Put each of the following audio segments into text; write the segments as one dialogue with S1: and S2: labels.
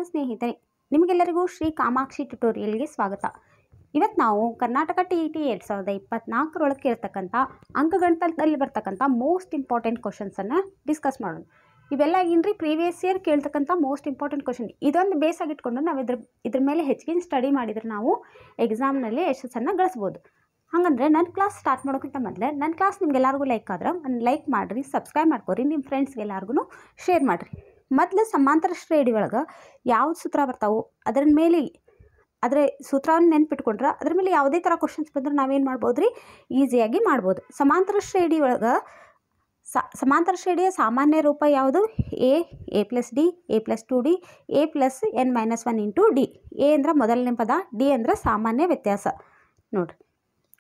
S1: ಸ್ನೇಹಿತರೆ, ನಿಮಗೆಲ್ಲರಿಗೂ ಶ್ರೀ ಕಾಮಾಕ್ಷಿ ಟ್ಯುಟೋರಿಯಲ್ಗೆ ಸ್ವಾಗತ. ಇವತ್ತು ನಾವು ಕರ್ನಾಟಕ TET 2024 ಕೇಳ್ತಕ್ಕಂಥ ಅಂಕಗಣಿತದಲ್ಲಿ ಬರ್ತಕ್ಕಂಥ ಮೋಸ್ಟ್ ಇಂಪಾರ್ಟೆಂಟ್ ಕ್ವಶನ್ಸನ್ನು ಡಿಸ್ಕಸ್ ಮಾಡೋಣ. ಇವೆಲ್ಲ ಏನ್ರಿ ಪ್ರೀವಿಯಸ್ ಇಯರ್ ಕೇಳ್ತಕ್ಕಂಥ ಮೋಸ್ಟ್ ಇಂಪಾರ್ಟೆಂಟ್ ಕ್ವಶನ್. ಇದೊಂದು ಬೇಸ್ ಆಗಿಟ್ಕೊಂಡು ನಾವು ಇದ್ರ ಮೇಲೆ ಹೆಚ್ಚಿಗೆ ಸ್ಟಡಿ ಮಾಡಿದರೆ ನಾವು ಎಕ್ಸಾಮ್ನಲ್ಲಿ ಯಶಸ್ಸನ್ನು ಗಳಿಸ್ಬೋದು. ಹಾಗಂದ್ರೆ ನನ್ನ ಕ್ಲಾಸ್ ಸ್ಟಾರ್ಟ್ ಮಾಡೋಕ್ಕಿಂತ ಮೊದಲೇ ನನ್ನ ಕ್ಲಾಸ್ ನಿಮ್ಗೆಲ್ಲರಿಗೂ ಲೈಕ್ ಆದ್ರೆ ಲೈಕ್ ಮಾಡಿರಿ, ಸಬ್ಸ್ಕ್ರೈಬ್ ಮಾಡ್ಕೊರಿ, ನಿಮ್ಮ ಫ್ರೆಂಡ್ಸ್ಗೆಲ್ಲರಿಗೂ ಶೇರ್ ಮಾಡಿರಿ. ಮೊದಲು ಸಮಾಂತರ ಶ್ರೇಣಿ ಒಳಗೆ ಯಾವ್ದು ಸೂತ್ರ ಬರ್ತಾವೆ ಅದರ ಮೇಲೆ ಸೂತ್ರವನ್ನು ನೆನ್ಪಿಟ್ಕೊಂಡ್ರೆ ಅದ್ರ ಮೇಲೆ ಯಾವುದೇ ಥರ ಕ್ವಶನ್ಸ್ ಬಂದ್ರೆ ನಾವೇನು ಮಾಡ್ಬೋದು ರೀ, ಈಸಿಯಾಗಿ ಮಾಡ್ಬೋದು. ಸಮಾಂತರ ಶ್ರೇಣಿ ಒಳಗೆ ಸಮಾಂತರ ಶ್ರೇಣಿಯ ಸಾಮಾನ್ಯ ರೂಪ ಯಾವುದು? a plus D, a plus 2d, a plus n-1 into D. A ಅಂದ್ರೆ ಮೊದಲನೇ ಪದ, ಡಿ ಅಂದ್ರೆ ಸಾಮಾನ್ಯ ವ್ಯತ್ಯಾಸ. ನೋಡಿರಿ,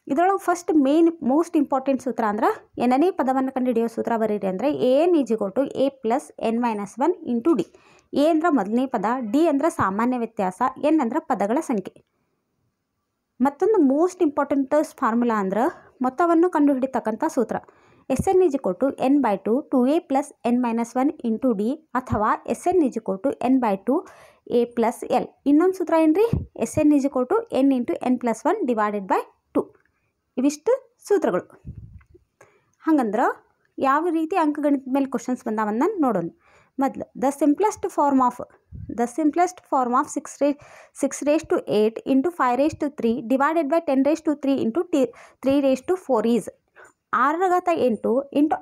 S1: ಇದರೊಳಗೆ ಫಸ್ಟ್ ಮೋಸ್ಟ್ ಇಂಪಾರ್ಟೆಂಟ್ ಸೂತ್ರ ಅಂದ್ರೆ ಎನ್ನನೇ ಪದವನ್ನು ಕಂಡುಹಿಡಿಯೋ ಸೂತ್ರ ಬರೀರಿ ಅಂದರೆ an = a plus n-1 into D. A ಅಂದ್ರೆ ಮೊದಲನೇ ಪದ, ಡಿ ಅಂದ್ರೆ ಸಾಮಾನ್ಯ ವ್ಯತ್ಯಾಸ, ಎನ್ ಅಂದ್ರೆ ಪದಗಳ ಸಂಖ್ಯೆ. ಮತ್ತೊಂದು ಮೋಸ್ಟ್ ಇಂಪಾರ್ಟೆಂಟ್ ಫಾರ್ಮುಲಾ ಅಂದ್ರೆ ಮೊತ್ತವನ್ನು ಕಂಡುಹಿಡಿತಕ್ಕಂಥ ಸೂತ್ರ Sn = n/2 2a plus n-1 into D ಅಥವಾ Sn = n/2 a plus L. ಇನ್ನೊಂದು ಸೂತ್ರ ಏನ್ರಿ? Sn = n into n+1 divided by 2. ಇವಿಷ್ಟು ಸೂತ್ರಗಳು. ಹಾಗಂದ್ರೆ ಯಾವ ರೀತಿ ಅಂಕಗಣಿತದ ಮೇಲೆ ಕ್ವಶನ್ಸ್ ಬಂದಾವನ್ನ ನೋಡೋಣ. ಮೊದಲು the simplest form of 6^8 into 5^3 divided by 10^3 into 3^4 is 6^8 into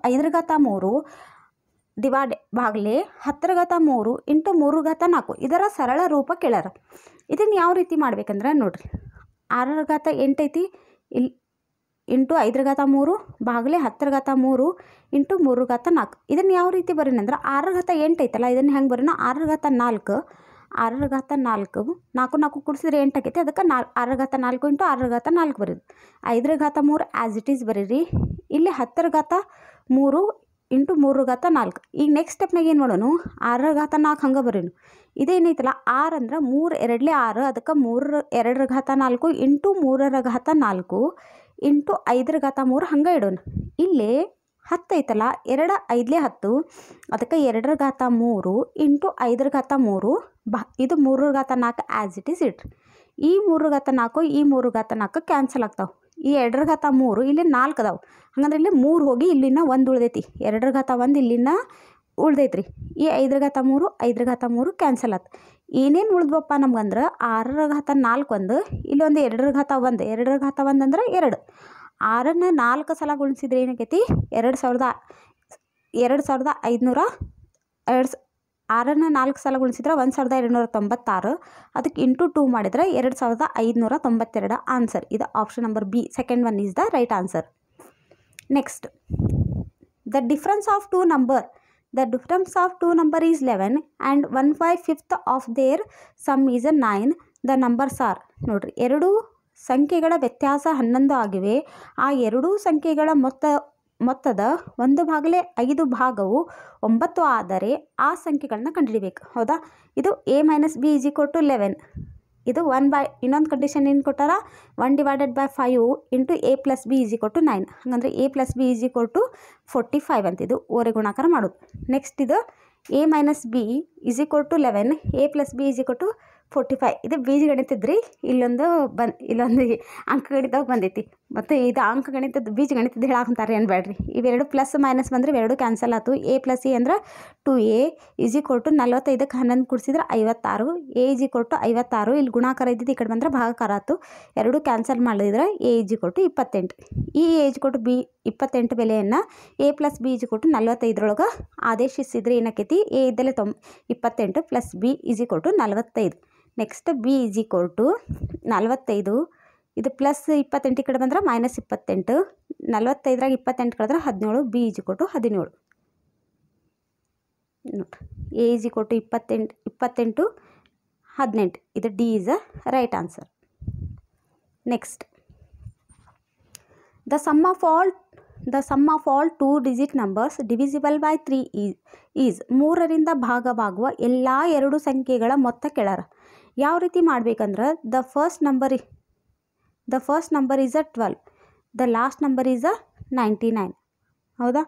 S1: 5^3 divide ಭಾಗಲೆ 10^3 ಇಂಟು 3^4. ಇದರ ಸರಳ ರೂಪ ಕೇಳ್ಯಾರ. ಇದನ್ನು ಯಾವ ರೀತಿ ಮಾಡ್ಬೇಕಂದ್ರೆ ನೋಡ್ರಿ, 6^8 ಐತಿ ಇಲ್ಲಿ ಇಂಟು 5^3 ಭಾಗಲೆ 10^3 ಇಂಟು 3^4. ಇದನ್ನು ಯಾವ ರೀತಿ ಬರೀನಿ ಅಂದ್ರೆ 6^8 ಐತಲ್ಲ, ಇದನ್ನು ಹೆಂಗೆ ಬರೀನ 6^4 4 ಕೂಡಿಸಿದ್ರೆ 8 ಆಕೈತಿ. ಅದಕ್ಕೆ 6^4 ಇಂಟು 6^4 ಬರೀರಿ. 5^3 ಆ್ಯಸ್ ಇಟ್ ಈಸ್ ಬರೀರಿ. ಇಲ್ಲಿ 10^3 ಇಂಟು 3^4. ಈಗ ನೆಕ್ಸ್ಟ್ ಸ್ಟೆಪ್ನಾಗ ಏನು ಮಾಡೋಣ, 6^4 ಹಂಗೆ ಬರೀನು. ಇದೇನೈತಲ್ಲ 6 ಅಂದ್ರೆ 3 2 6, ಅದಕ್ಕೆ 3 ಇಂಟು 3^4 ಇಂಟು 5^3 ಹಂಗೆ ಇಡೋಣ. ಇಲ್ಲಿ 10 ಐತಲ್ಲ, 2 5 10, ಅದಕ್ಕೆ 2^3 ಇಂಟು 5^3 ಇದು 3^4 ಆ್ಯಸ್ ಇಟ್ ಈಸ್ ಇಡ್ರಿ. ಈ 3^4 ಈ 3^4 ಕ್ಯಾನ್ಸಲ್ ಆಗ್ತಾವೆ. ಈ 2^3 ಇಲ್ಲಿ 4 ಅದಾವೆ. ಹಂಗಂದ್ರೆ ಇಲ್ಲಿ 3 ಹೋಗಿ ಇಲ್ಲಿನ 1 ಉಳ್ದೈತಿ. 2^1 ಇಲ್ಲಿನ ಉಳ್ದೈತ್ರಿ. ಈ 5^3 ಕ್ಯಾನ್ಸಲ್ ಆಯ್ತು. ಏನೇನು ಉಳಿದ್ವಪ್ಪ ನಮ್ಗಂದ್ರೆ 6^4 ಒಂದು, ಇಲ್ಲೊಂದು 2^1. 2^1 ಅಂದ್ರೆ 2. 6ನ್ನ 4 ಸಲ ಗುಣಿಸಿದ್ರೆ ಏನಾಗೈತಿ? 2500. 6ನ್ನ 4 ಸಲ ಗುಣಿಸಿದ್ರೆ 1296. ಅದಕ್ಕೆ ಇಂಟು 2 ಮಾಡಿದ್ರೆ 2592 ಆನ್ಸರ್. ಇದು option number B, second one is the right answer. Next, the difference of two number is 11 and 1/5 of their sum is 9. The numbers are, ನೋಡ್ರಿ, ಎರಡು ಸಂಖ್ಯೆಗಳ ವ್ಯತ್ಯಾಸ 11 ಆಗಿವೆ. ಆ ಎರಡೂ ಸಂಖ್ಯೆಗಳ ಮೊತ್ತದ 1/5 ಭಾಗವು 9 ಆದರೆ ಆ ಸಂಖ್ಯೆಗಳನ್ನ ಕಂಡುಹಿಡಿಬೇಕು. ಹೌದಾ? ಇದು a - b = 11. ಇದು ಇನ್ನೊಂದು ಕಂಡೀಷನ್ ಏನು ಕೊಟ್ಟಾರ, 1/5 ಇಂಟು a ಪ್ಲಸ್ b = 9. ಹಾಗಂದ್ರೆ a ಪ್ಲಸ್ b = 45 ಅಂತ ಇದು ಓರೆ ಗುಣಾಕಾರ ಮಾಡೋದು. ನೆಕ್ಸ್ಟ್ ಇದು a - b = 11, a plus b = 45. ಇದು ಬೀಜಗಣಿತದ್ರಿ. ಇಲ್ಲೊಂದು ಅಂಕಗಣಿತವಾಗಿ ಬಂದೈತಿ. ಮತ್ತು ಇದು ಅಂಕಗಣಿತದ ಬೀಜಗಣಿತದ ಹೇಳಾಕಂತಾರೆ ಅನ್ಬೇಡ್ರಿ. ಇವೆರಡು ಪ್ಲಸ್ ಮೈನಸ್ ಬಂದರೆ ಇವೆರಡು ಕ್ಯಾನ್ಸಲ್ ಆಯ್ತು. a ಪ್ಲಸ್ ಎ ಅಂದ್ರೆ 2a = 45ಕ್ಕೆ 11 ಕೂಡಿಸಿದ್ರೆ 56. a = 56. ಇಲ್ಲಿ ಗುಣಾಕಾರ ಇದ್ದಿದ್ದು ಈ ಕಡೆ ಬಂದರೆ ಭಾಗಾಕಾರ ಆಯ್ತು. ಎರಡು ಕ್ಯಾನ್ಸಲ್ ಮಾಡಿದ್ರೆ a = 28. ಈ a = b 28 ಬೆಲೆಯನ್ನು a plus b = 45 ಆದೇಶಿಸಿದ್ರೆ ಏನಾಕೈತಿ? a ಇದ್ದಲ್ಲೇ 28 plus b = 45. Next b = 45. ಇದು ಪ್ಲಸ್ 28 ಈ ಕಡೆ ಬಂದ್ರೆ -28. 45ರಾಗ 28 ಕಳೆದ್ರೆ 17. b = 17. ನೋಡ್ರಿ, a = 28 18. ಇದು D is a right answer. Next, the sum of all 2-digit numbers divisible by 3 is 3ರಿಂದ ಭಾಗವಾಗುವ ಎಲ್ಲ ಎರಡು ಸಂಖ್ಯೆಗಳ ಮೊತ್ತ ಕೇಳಾರ. ಯಾವ ರೀತಿ ಮಾಡ್ಬೇಕಂದ್ರೆ the first number is 12, the last number is 99. ಹೌದಾ?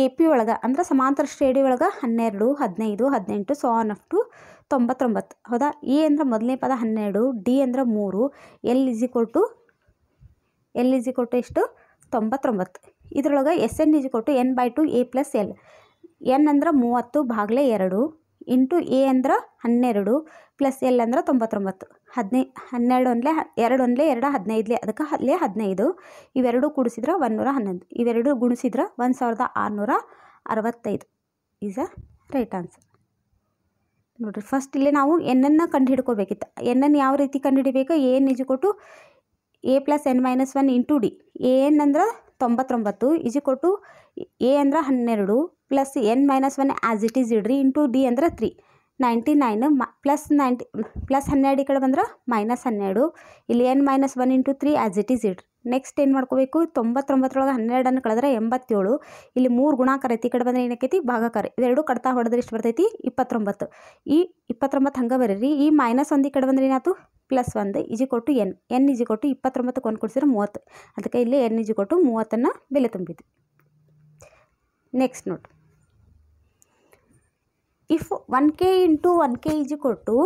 S1: ಎ ಪಿ ಒಳಗೆ ಅಂದ್ರೆ ಸಮಾಂತರ ಶ್ರೇಣಿ ಒಳಗೆ 12, 15, 18 ಸೊ ಆನ್ ಅಪ್ ಟು 99 ಹೌದಾ. ಎ ಅಂದ್ರೆ ಮೊದಲನೇ ಪದ 12, ಡಿ ಅಂದ್ರೆ 3, ಎಲ್ ಇಸ್ ಈಕ್ವಲ್ ಟು ಎಷ್ಟು 99. ಇದರೊಳಗೆ S N is equal to n/2 a plus L. N ಅಂದ್ರೆ 30 ಭಾಗಲೆ 2 ಇಂಟು ಎ ಅಂದ್ರೆ 12 ಪ್ಲಸ್ ಎಲ್ ಅಂದ್ರೆ 99. 12 ಒಂದಲೇ 2 ಒಂದಲೇ 2 15 ಅದಕ್ಕೆ ಅಲ್ಲೇ 15. ಇವೆರಡು ಕೂಡಿಸಿದ್ರೆ 111. ಇವೆರಡು ಗುಣಿಸಿದ್ರೆ 1665 ಈಸ್ ಅ ರೈಟ್ ಆನ್ಸರ್. ನೋಡಿರಿ ಫಸ್ಟ್ ಇಲ್ಲಿ ನಾವು ಎನ್ನನ್ನು ಕಂಡು ಹಿಡ್ಕೋಬೇಕಿತ್ತು. ಎನ್ನನ್ನು ಯಾವ ರೀತಿ ಕಂಡು ಹಿಡಿಬೇಕು? N is equal to A plus n - 1 into D. A N ಅಂದ್ರೆ 99 ಇಸ್ ಈಕ್ವಲ್ ಟು ಎ ಅಂದ್ರೆ 12 plus n - 1 as it is ಇಡ್ರಿ ಇಂಟು ಡಿ ಅಂದ್ರೆ 3 99 ಪ್ಲಸ್ 12 ಈ ಕಡೆ ಬಂದ್ರೆ -12 ಇಲ್ಲಿ n - 1 into 3 as it is ಇಡ್ರಿ. ನೆಕ್ಸ್ಟ್ ಏನು ಮಾಡ್ಕೋಬೇಕು? 99ರೊಳಗೆ 12 ಕಳೆದ್ರೆ 87. ಇಲ್ಲಿ 3 ಗುಣಾಕಾರ ಐತಿ, ಈ ಕಡೆ ಬಂದರೆ ಏನಕ್ಕೈತಿ ಭಾಗಾಕಾರ. ಇವೆರಡು ಕಡ್ತಾ ಹೊಡೆದ್ರೆ ಎಷ್ಟು ಬರ್ತೈತಿ 29. ಈ 29 ಹಂಗೆ ಬರೀರಿ. ಈ -1 ಈ ಕಡೆ ಬಂದರೆ ಏನಾಯ್ತು +1 is equal to n is equal to 29ಕ್ಕೆ 1 ಕೊಡಿಸಿದ್ರೆ 30. ಅದಕ್ಕೆ ಇಲ್ಲಿ n ಇಸ್ ಈಕ್ವಲ್ ಟು 30 ಬೆಲೆ ತುಂಬಿದ್ವಿ. ನೆಕ್ಸ್ಟ್ ನೋಡಿ, if 1k into 1k is equal to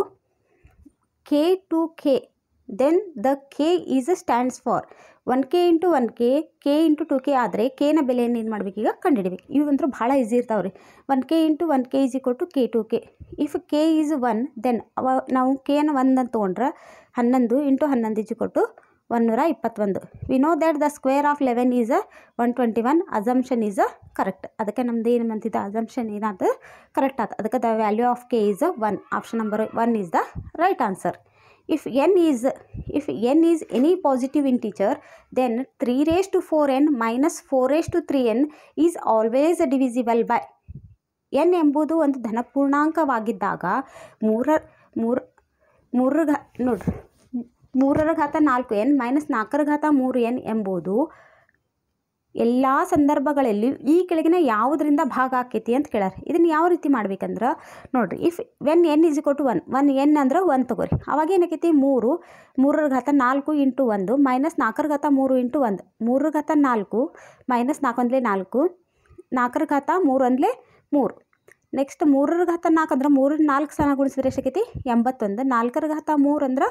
S1: k to k then the k is stands for 1k into 1k k into 2k ಆದರೆ kನ ಬೆಲೆಯನ್ನು ಏನು ಮಾಡ್ಬೇಕು? ಈಗ ಕಂಡುಹಿಡಿಬೇಕು. ಇವು ಅಂತೂ ಭಾಳ ಈಸಿ ಇರ್ತಾವೆ ರೀ. 1k into 1k is equal to k to k. If k is 1 then ನಾವು kನ 1 ಅಂತ ತೊಗೊಂಡ್ರೆ 11 into 11 is equal to 121. We know that the square of 11 is 121. Assumption is correct. ಅದಕ್ಕೆ ನಮ್ದು ಏನು ಬಂತಿದ್ದ ಅಸಂಪ್ಷನ್ ಏನಾಯ್ತು ಕರೆಕ್ಟ್ ಆಯ್ತು. ಅದಕ್ಕೆ the value of k is 1. Option number 1 is the right answer. If n is any positive integer, then 3 raised to 4n minus 4 raised to 3n is always divisible by. n ಎಂಬುದು ಒಂದು ಧನಪೂರ್ಣಾಂಕವಾಗಿದ್ದಾಗ 3n minus 4n ಎಂಬುದು ಎಲ್ಲ ಸಂದರ್ಭಗಳಲ್ಲಿ ಈ ಕೆಳಗಿನ ಯಾವುದರಿಂದ ಭಾಗ ಆಕೈತಿ ಅಂತ ಕೇಳ್ಯಾರ. ಇದನ್ನು ಯಾವ ರೀತಿ ಮಾಡ್ಬೇಕಂದ್ರೆ ನೋಡಿರಿ, if when n is equal to 1 n ಅಂದ್ರೆ 1 ತಗೋರಿ. ಅವಾಗ ಏನಕ್ಕೈತಿ 3 into 1 minus 4 into 1 3 minus 4 4 4 3 next 3 ಅಂದ್ರೆ 3 4 ಸಲ ಗುಣಿಸಿದ್ರೆ ಎಷ್ಟಾಕೈತಿ 81. 4 ಅಂದ್ರೆ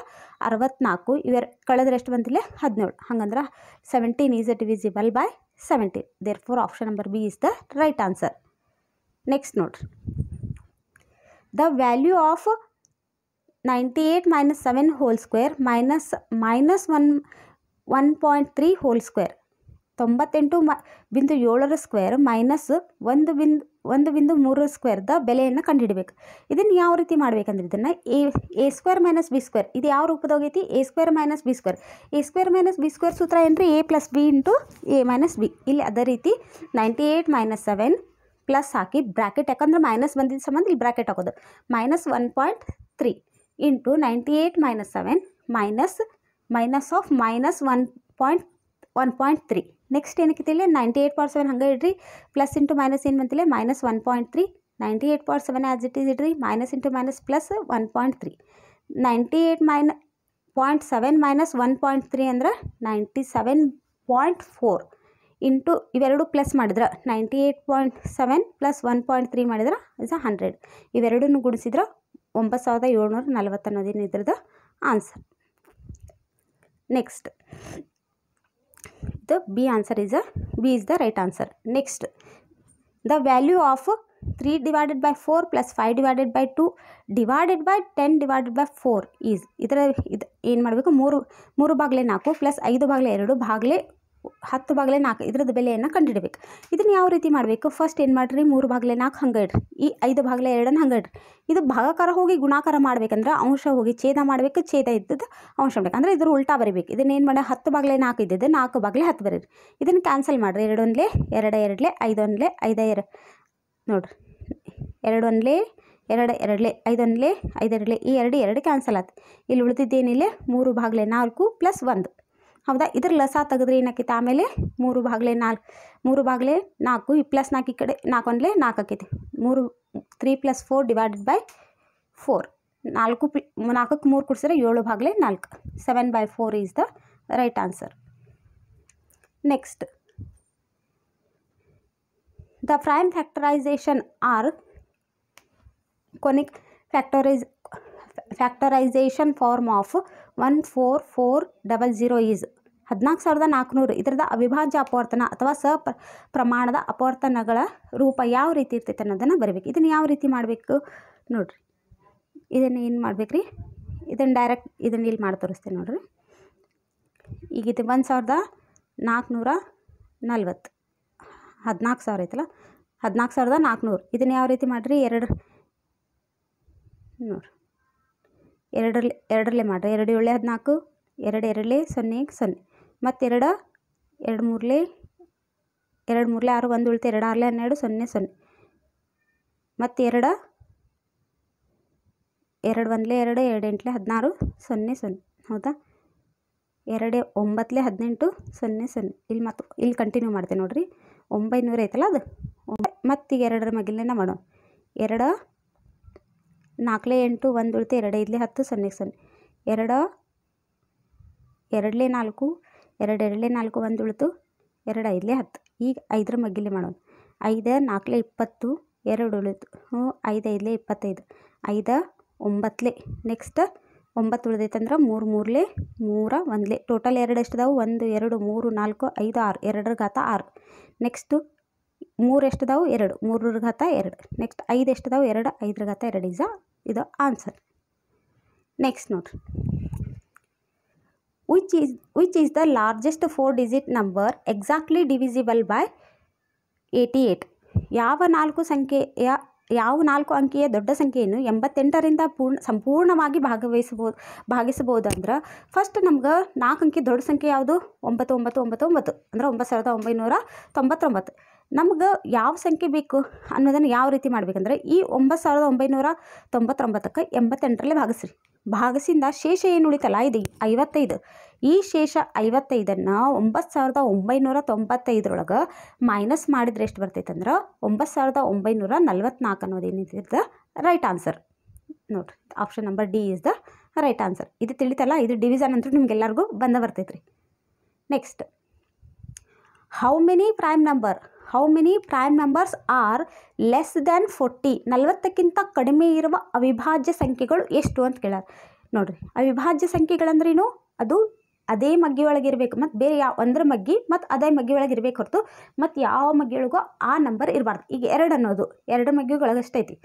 S1: 64. ಕಳೆದ್ರೆ ಎಷ್ಟು ಬಂತಿಲ್ಲ 17. ಹಂಗಂದ್ರೆ 17 is divisible by 17. Therefore option number B is the right answer. Next ನೋಡ್ರಿ, the value of 98 - 7 whole square minus 1.3 whole square 98.7 square minus 1.3 ಸ್ಕ್ವೇರ್ದ ಬೆಲೆಯನ್ನು ಕಂಡುಹಿಡಬೇಕು. ಇದನ್ನು ಯಾವ ರೀತಿ ಮಾಡ್ಬೇಕಂದ್ರೆ ಇದನ್ನು A square minus B square ಇದು ಯಾವ ರೂಪದಾಗೈತಿ? A square minus B square. A square minus B square ಸೂತ್ರ ಏನ್ರಿ? A plus B into A minus B. ಇಲ್ಲಿ ಅದೇ ರೀತಿ 98 - 7 ಪ್ಲಸ್ ಹಾಕಿ ಬ್ರ್ಯಾಕೆಟ್, ಯಾಕಂದ್ರೆ ಮೈನಸ್ ಬಂದಿದ್ದ ಸಂಬಂಧ ಇಲ್ಲಿ ಬ್ರ್ಯಾಕೆಟ್ ಹಾಕೋದು -1.3 ಇಂಟು 98 - 7 ಮೈನಸ್ ಆಫ್ -1.3. ನೆಕ್ಸ್ಟ್ ಏನಕ್ಕೆ ಇಲ್ಲಿ 98/7 ಹಂಗೆ ಇಡ್ರಿ. ಪ್ಲಸ್ ಇಂಟು ಮೈನಸ್ ಏನು ಬಂತಿಲ್ಲ -1.3. 98/7 ಆ್ಯಸ್ ಇಟ್ ಈಸ್ ಇಡ್ರಿ. Minus into minus plus 1.3. 98.7 minus 1.3 ಅಂದ್ರೆ 97.4 ಇಂಟು ಇವೆರಡು ಪ್ಲಸ್ ಮಾಡಿದ್ರೆ 98.7 ಪ್ಲಸ್ 1.3 ಮಾಡಿದ್ರೆ ಇಸ್ 100. ಇವೆರಡನ್ನು ಗುಣಿಸಿದ್ರೆ 9740 ಅನ್ನೋದೇನು ಇದ್ರದ್ದು answer. Next the B answer is B is the right answer. Next, the value of 3 divided by 4 plus 5 divided by 2 divided by 10 divided by 4 is ಇದರ ಏನು ಮಾಡಬೇಕು? 3/4 plus 5/2 ಭಾಗಲೆ 10/4 ಇದ್ರದ್ದು ಬೆಲೆಯನ್ನು ಕಂಡುಹಿಡಬೇಕು. ಇದನ್ನು ಯಾವ ರೀತಿ ಮಾಡಬೇಕು? ಫಸ್ಟ್ ಏನು ಮಾಡಿರಿ, 3/4 ಹಂಗೆ ಇಡ್ರಿ. ಈ 5/2 ಹಂಗೆ ಇಡ್ರಿ. ಇದು ಭಾಗಾಕಾರ ಹೋಗಿ ಗುಣಾಕಾರ ಮಾಡ್ಬೇಕಂದ್ರೆ ಅಂಶ ಹೋಗಿ ಛೇದ ಮಾಡಬೇಕು. ಛೇದ ಇದ್ದದ್ದು ಅಂಶ ಬೇಕು ಅಂದರೆ ಇದ್ರ ಉಲ್ಟಾ ಬರೀಬೇಕು. ಇದನ್ನ ಏನು ಮಾಡಿ 10/4 ಇದ್ದದ್ದು 4/10 ಬರೀರಿ. ಇದನ್ನು ಕ್ಯಾನ್ಸಲ್ ಮಾಡಿರಿ. 2 1 2 2 5 1 5 2 ನೋಡಿರಿ. 2 1 2 2 5 1 5 2 ಈ 2 ಕ್ಯಾನ್ಸಲ್ ಆಯ್ತು. ಇಲ್ಲಿ ಉಳಿದಿದ್ದೇನಿಲ್ಲ 3/4 ಪ್ಲಸ್ 1 ಹೌದಾ. ಇದ್ರ ಲಸ ತೆಗೆದ್ರೆ ಏನಾಕೈತಿ? ಆಮೇಲೆ 3/4 ಈ ಪ್ಲಸ್ 4 ಈ ಕಡೆ 4 1 4 ಆಕೈತಿ. 3 + 4 ಡಿವೈಡೆಡ್ ಬೈ 4 4ಕ್ಕೆ 3 ಕೊಡಿಸಿದ್ರೆ 7/4 7/4 is the right answer. Next, the prime factorization or conic factorization form of 14400 is 14400. ಇದರದ ಅವಿಭಾಜ್ಯ ಅಪವರ್ತನ ಅಥವಾ ಪ್ರಮಾಣದ ಅಪವರ್ತನಗಳ ರೂಪ ಯಾವ ರೀತಿ ಇರ್ತೈತೆ ಅನ್ನೋದನ್ನು ಬರೀಬೇಕು. ಇದನ್ನು ಯಾವ ರೀತಿ ಮಾಡಬೇಕು ನೋಡಿರಿ. ಇದನ್ನು ಏನು ಮಾಡ್ಬೇಕ್ರಿ, ಇದನ್ನು ಡೈರೆಕ್ಟ್ ಇದನ್ನು ಇಲ್ಲಿ ಮಾಡಿ ತೋರಿಸ್ತೇನೆ ನೋಡಿರಿ. ಈಗ ಇದು 1440 14,000 ಐತಲ್ಲ, 14,400. ಇದನ್ನು ಯಾವ ರೀತಿ ಮಾಡಿರಿ, ನೋಡಿರಿ ಎರಡರಲ್ಲೇ ಮಾಡಿರಿ. 2 7 14, 2 2 0 0, ಮತ್ತು 2 2 3 6, 1 ಉಳಿತು, 2 6 12 0 0, ಮತ್ತು 2 1 2 2 8 16 0 0. ಹೌದಾ, 2 9 18 0 0. ಇಲ್ಲಿ ಕಂಟಿನ್ಯೂ ಮಾಡ್ತೇನೆ ನೋಡಿರಿ. 900 ಐತಲ್ಲ ಅದು, ಮತ್ತು ಈಗ 2ರ ಮಗಿಲಿನ ಮಾಡೋಣ. 2 4 8, 1 ಉಳಿತು, 2 5 10 0 0, 2 2 4, 2 2 4, 1 ಉಳಿತು, 2 5 10. ಈಗ 5ರ ಮಗ್ಗಿಲೆ ಮಾಡೋಣ. 5 4 20, 2 ಉಳಿತು, 5 5 25, 5 9. ನೆಕ್ಸ್ಟ್ 9 ಉಳಿದೈತಂದ್ರೆ 3 3 3 1. ಟೋಟಲ್ 2 ಎಷ್ಟಿದಾವೆ, 1 2 3 4 5 6, 2ರ ಘಾತ 6. ನೆಕ್ಸ್ಟು 3 ಎಷ್ಟಿದಾವೆ, 2, 3ರ ಘಾತ 2. ನೆಕ್ಸ್ಟ್ 5 ಎಷ್ಟಿದಾವೆ, 2, 5ರ ಘಾತ 2. ಇದು ಆನ್ಸರ್. ನೆಕ್ಸ್ಟ್ ನೋಡ್ರಿ, which is the largest 4 digit number exactly divisible by 88? ಯಾವ 4 ಅಂಕಿಯ ದೊಡ್ಡ ಸಂಖ್ಯೆಯನ್ನು 88ರಿಂದ ಸಂಪೂರ್ಣವಾಗಿ ಭಾಗಿಸಬಹುದು ಅಂದ್ರೆ ಫಸ್ಟ್ ನಮ್ಗೆ 4 ಅಂಕಿ ದೊಡ್ಡ ಸಂಖ್ಯೆ ಯಾವುದು, 9999 ಅಂದರೆ 9999. ನಮ್ಗೆ ಯಾವ ಸಂಖ್ಯೆ ಬೇಕು ಅನ್ನೋದನ್ನು ಯಾವ ರೀತಿ ಮಾಡಬೇಕಂದ್ರೆ, ಈ 9999ಕ್ಕೆ 88ರಲ್ಲೇ ಭಾಗಿಸ್ರಿ. ಭಾಗಿಸಿಂದ ಶೇಷ ಏನು ಉಳಿತಲ್ಲ, ಇದು 55. ಈ ಶೇಷ 55ನ್ನು 9995ರೊಳಗೆ ಮೈನಸ್ ಮಾಡಿದ್ರೆ ಎಷ್ಟು ಬರ್ತೈತೆ ಅಂದ್ರೆ 9944 ಅನ್ನೋದೇನಿದೆ ರೈಟ್ ಆನ್ಸರ್. ನೋಡಿರಿ, option number D is the right answer. ಇದು ತಿಳಿತಲ್ಲ, ಇದು ಡಿವಿಷನ್ ಅಂತೂ ನಿಮ್ಗೆಲ್ಲರಿಗೂ ಬರ್ತೈತೆ ರೀ. Next, how many prime numbers are less than 40? 40ಕ್ಕಿಂತ ಕಡಿಮೆ ಇರುವ ಅವಿಭಾಜ್ಯ ಸಂಖ್ಯೆಗಳು ಎಷ್ಟು ಅಂತ ಕೇಳಾರ. ನೋಡಿರಿ, ಅವಿಭಾಜ್ಯ ಸಂಖ್ಯೆಗಳಂದ್ರೇನು, ಅದು ಅದೇ ಮಗ್ಗಿ ಒಳಗೆ ಇರಬೇಕು, ಮತ್ತು ಬೇರೆ ಒಂದರ ಮಗ್ಗಿ ಮತ್ತು ಅದೇ ಮಗ್ಗಿ ಒಳಗೆ ಇರಬೇಕು ಹೊರತು ಮತ್ತು ಯಾವ ಮಗ್ಗಿ ಒಳಗೋ ಆ ನಂಬರ್ ಇರಬಾರ್ದು. ಈಗ 2 ಅನ್ನೋದು 2 ಮಗ್ಗಿ ಒಳಗಷ್ಟೈತಿ.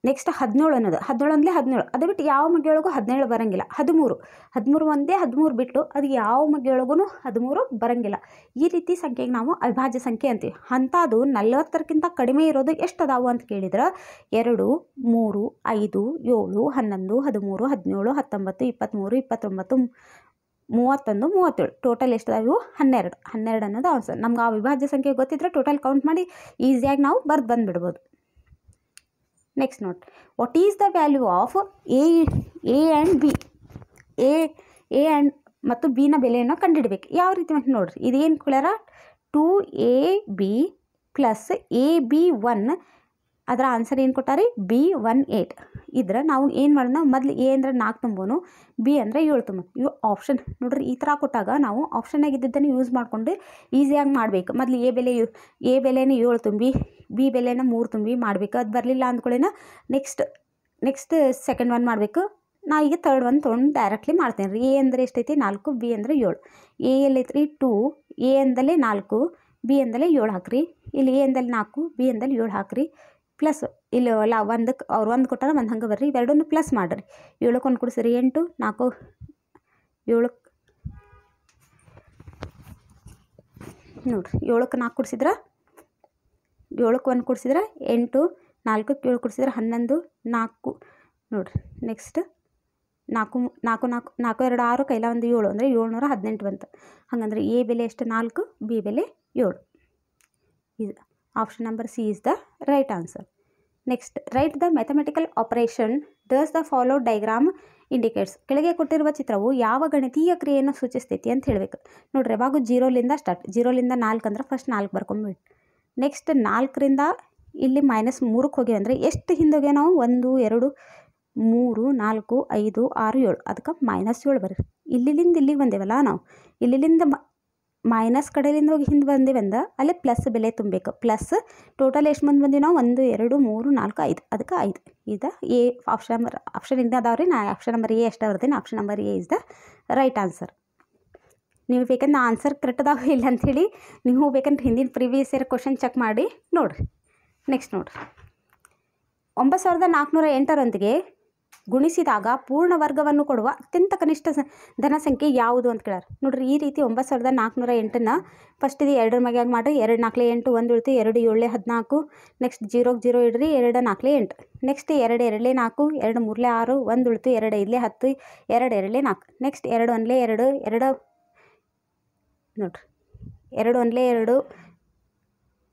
S1: ನೆಕ್ಸ್ಟ್ 17 ಅನ್ನೋದು 17 ಅದು ಬಿಟ್ಟು ಯಾವ ಮಗ್ಗಿ ಒಳಗೂ 17 ಬರೋಂಗಿಲ್ಲ. 13 ಒಂದೇ 13 ಬಿಟ್ಟು ಅದು ಯಾವ ಮಗ್ಗಿ ಒಳಗೂ 13 ಬರೋಂಗಿಲ್ಲ. ಈ ರೀತಿ ಸಂಖ್ಯೆಗೆ ನಾವು ಅವಿಭಾಜ್ಯ ಸಂಖ್ಯೆ ಅಂತೀವಿ. ಅಂಥದ್ದು 40ಕ್ಕಿಂತ ಕಡಿಮೆ ಇರೋದು ಎಷ್ಟು ಅದಾವು ಅಂತ ಕೇಳಿದ್ರೆ 2 3 5 7 11 13 17 19 23 29 31 37. ಟೋಟಲ್ ಎಷ್ಟು ಅದಾವು, 12 ಅನ್ನೋದು ಆನ್ಸರ್. ನಮ್ಗೆ ಆ ಅವಿಭಾಜ್ಯ ಸಂಖ್ಯೆ ಗೊತ್ತಿದ್ರೆ ಟೋಟಲ್ ಕೌಂಟ್ ಮಾಡಿ ಈಸಿಯಾಗಿ ನಾವು ಬಂದುಬಿಡ್ಬೋದು. Next note, what is the value of A and B? A and ಮತ್ತು ಬಿನ ಬೆಲೆಯನ್ನು ಕಂಡುಹಿಡಬೇಕು. ಯಾವ ರೀತಿ ಮಾಡಿ ನೋಡಿರಿ, ಇದೇನು ಕೊಡ್ಯಾರ, 2AB ಪ್ಲಸ್ AB1. ಅದರ ಆನ್ಸರ್ ಏನು ಕೊಟ್ಟಾರಿ, B18. ಇದ್ರೆ ನಾವು ಏನು ಮಾಡೋಣ, ಮೊದಲು ಎ ಅಂದರೆ 4 ತುಂಬೋನು, ಬಿ ಅಂದರೆ 7 ತುಂಬೋನು. ಇವು ಆಪ್ಷನ್ ನೋಡ್ರಿ, ಈ ಥರ ಕೊಟ್ಟಾಗ ನಾವು ಆಪ್ಷನ್ನಾಗ ಇದ್ದಿದ್ದನ್ನು ಯೂಸ್ ಮಾಡಿಕೊಂಡು ಈಸಿಯಾಗಿ ಮಾಡಬೇಕು. ಮೊದಲು ಎ ಬೆಲೆನ 7 ತುಂಬಿ, ಬಿ ಬೆಲೆನ 3 ತುಂಬಿ ಮಾಡಬೇಕು. ಅದು ಬರಲಿಲ್ಲ ಅಂದ್ಕೊಳ್ಳೇನ ನೆಕ್ಸ್ಟ್ ಸೆಕೆಂಡ್ ಒನ್ ಮಾಡಬೇಕು. ನಾ ಈಗ ಥರ್ಡ್ ಒನ್ ತೊಗೊಂಡು ಡೈರೆಕ್ಟ್ಲಿ ಮಾಡ್ತೇನೆ ರೀ. ಎ ಅಂದರೆ ಎಷ್ಟೈತಿ, 4, ಬಿ ಅಂದರೆ 7. ಎ ಎಲ್ಲೈತ್ರಿ 2, ಎ ಅಂದಲೇ 4, ಬಿ ಅಂದಲೇ 7 ಹಾಕ್ರಿ. ಇಲ್ಲಿ ಎ ಅಂದಲ್ಲಿ 4, ಬಿ ಅಂದಲ್ಲಿ 7 ಹಾಕ್ರಿ. ಪ್ಲಸ್ ಇಲ್ಲಿ ಅಲ್ಲ, ಒಂದಕ್ಕೆ ಅವ್ರು 1 ಕೊಟ್ಟಾರ, ಒಂದು ಹಂಗೆ ಬರ್ರಿ. ಇವೆರಡನ್ನು ಪ್ಲಸ್ ಮಾಡಿರಿ. 7ಕ್ಕೆ 1 ಕೊಡಿಸ್ರಿ, 8 4 7 ನೋಡಿರಿ. 7ಕ್ಕೆ 4 ಕೊಡಿಸಿದ್ರೆ 7ಕ್ಕೆ 1 ಕೊಡಿಸಿದ್ರೆ 8, 4ಕ್ಕೆ 7 ಕೊಡಿಸಿದ್ರೆ 11 4 ನೋಡಿರಿ. ನೆಕ್ಸ್ಟ್ 4 4 4 2 6 ಕೈಲ ಒಂದು 7 ಅಂದರೆ 718 ಬಂತು. ಹಾಗಂದ್ರೆ ಎ ಬೆಲೆ ಎಷ್ಟು, 4, ಬಿ ಬೆಲೆ 7. ಇದು option number C is the right answer. Next, right the mathematical operation does the follow diagram indicates. ಕೆಳಗೆ ಕೊಟ್ಟಿರುವ ಚಿತ್ರವು ಯಾವ ಗಣಿತೀಯ ಕ್ರಿಯೆಯನ್ನು ಸೂಚಿಸ್ತೈತಿ ಅಂತ ಹೇಳಬೇಕು. ನೋಡ್ರಿ, ಯಾವಾಗ 0ಲಿಂದ ಸ್ಟಾರ್ಟ್. 0ಲಿಂದ 4 ಅಂದ್ರೆ ಫಸ್ಟ್ 4 ಬರ್ಕೊಂಬಿಡಿ. ನೆಕ್ಸ್ಟ್ 4ರಿಂದ ಇಲ್ಲಿ -3ಕ್ಕೆ ಹೋಗಿ ಅಂದರೆ ಎಷ್ಟು ಹಿಂದೆ ಹೋಗ್ಯ ನಾವು, 1 2 3 4 5 6 7. ಅದಕ್ಕೆ -7 ಬರ್ರಿ. ಇಲ್ಲಿಂದ ಇಲ್ಲಿಗೆ ಬಂದೇವಲ್ಲ ನಾವು, ಇಲ್ಲಿಂದ ಮೈನಸ್ ಕಡೆಯಿಂದ ಹೋಗಿ ಹಿಂದೆ ಬಂದೇವಂದ ಅಲ್ಲಿ ಪ್ಲಸ್ ಬೆಲೆ ತುಂಬಬೇಕು. ಪ್ಲಸ್ ಟೋಟಲ್ ಎಷ್ಟು ಮಂದಿ ಬಂದೀವಿ ನಾವು 1 2 3 4 5 ಅದಕ್ಕೆ 5 ಇದು ಎ ಆಪ್ಷನ್ ಇಂದ ಅದಾವ್ರಿ. ನಾ ಆಪ್ಷನ್ ನಂಬರ್ ಎ ಎಷ್ಟು ಬರ್ತೀನಿ. Option number A is the right answer. ನೀವು ಬೇಕಂದ್ರೆ ಆನ್ಸರ್ ಕರೆಕ್ಟ್ ಅದಾವ ಇಲ್ಲ ಅಂಥೇಳಿ ನೀವು ಬೇಕಂದ್ರೆ ಹಿಂದಿನ ಪ್ರೀವಿಯಸ್ ಇಯರ್ ಕ್ವಶನ್ ಚೆಕ್ ಮಾಡಿ ನೋಡಿರಿ. ನೆಕ್ಸ್ಟ್ ನೋಡಿರಿ, 9408ರೊಂದಿಗೆ ಗುಣಿಸಿದಾಗ ಪೂರ್ಣ ವರ್ಗವನ್ನು ಕೊಡುವ ಅತ್ಯಂತ ಕನಿಷ್ಠ ಧನ ಸಂಖ್ಯೆ ಯಾವುದು ಅಂತ ಕೇಳಾರ. ನೋಡ್ರಿ, ಈ ರೀತಿ 9408ನ ಫಸ್ಟ್ ಇದು 2 ಮ್ಯಾಗ ಮಾಡಿರಿ. 2 4 8 1 ಉಳಿತು, 2 7 14. ನೆಕ್ಸ್ಟ್ 0 0 ಇಡ್ರಿ, 2 4 8. ನೆಕ್ಸ್ಟ್ 2 2 4, 2 3 6, 1 ಉಳಿತು, 2 5 10, 2 2 4. ನೆಕ್ಸ್ಟ್ 2 1 2, 2 ನೋಡ್ರಿ 2 1 2,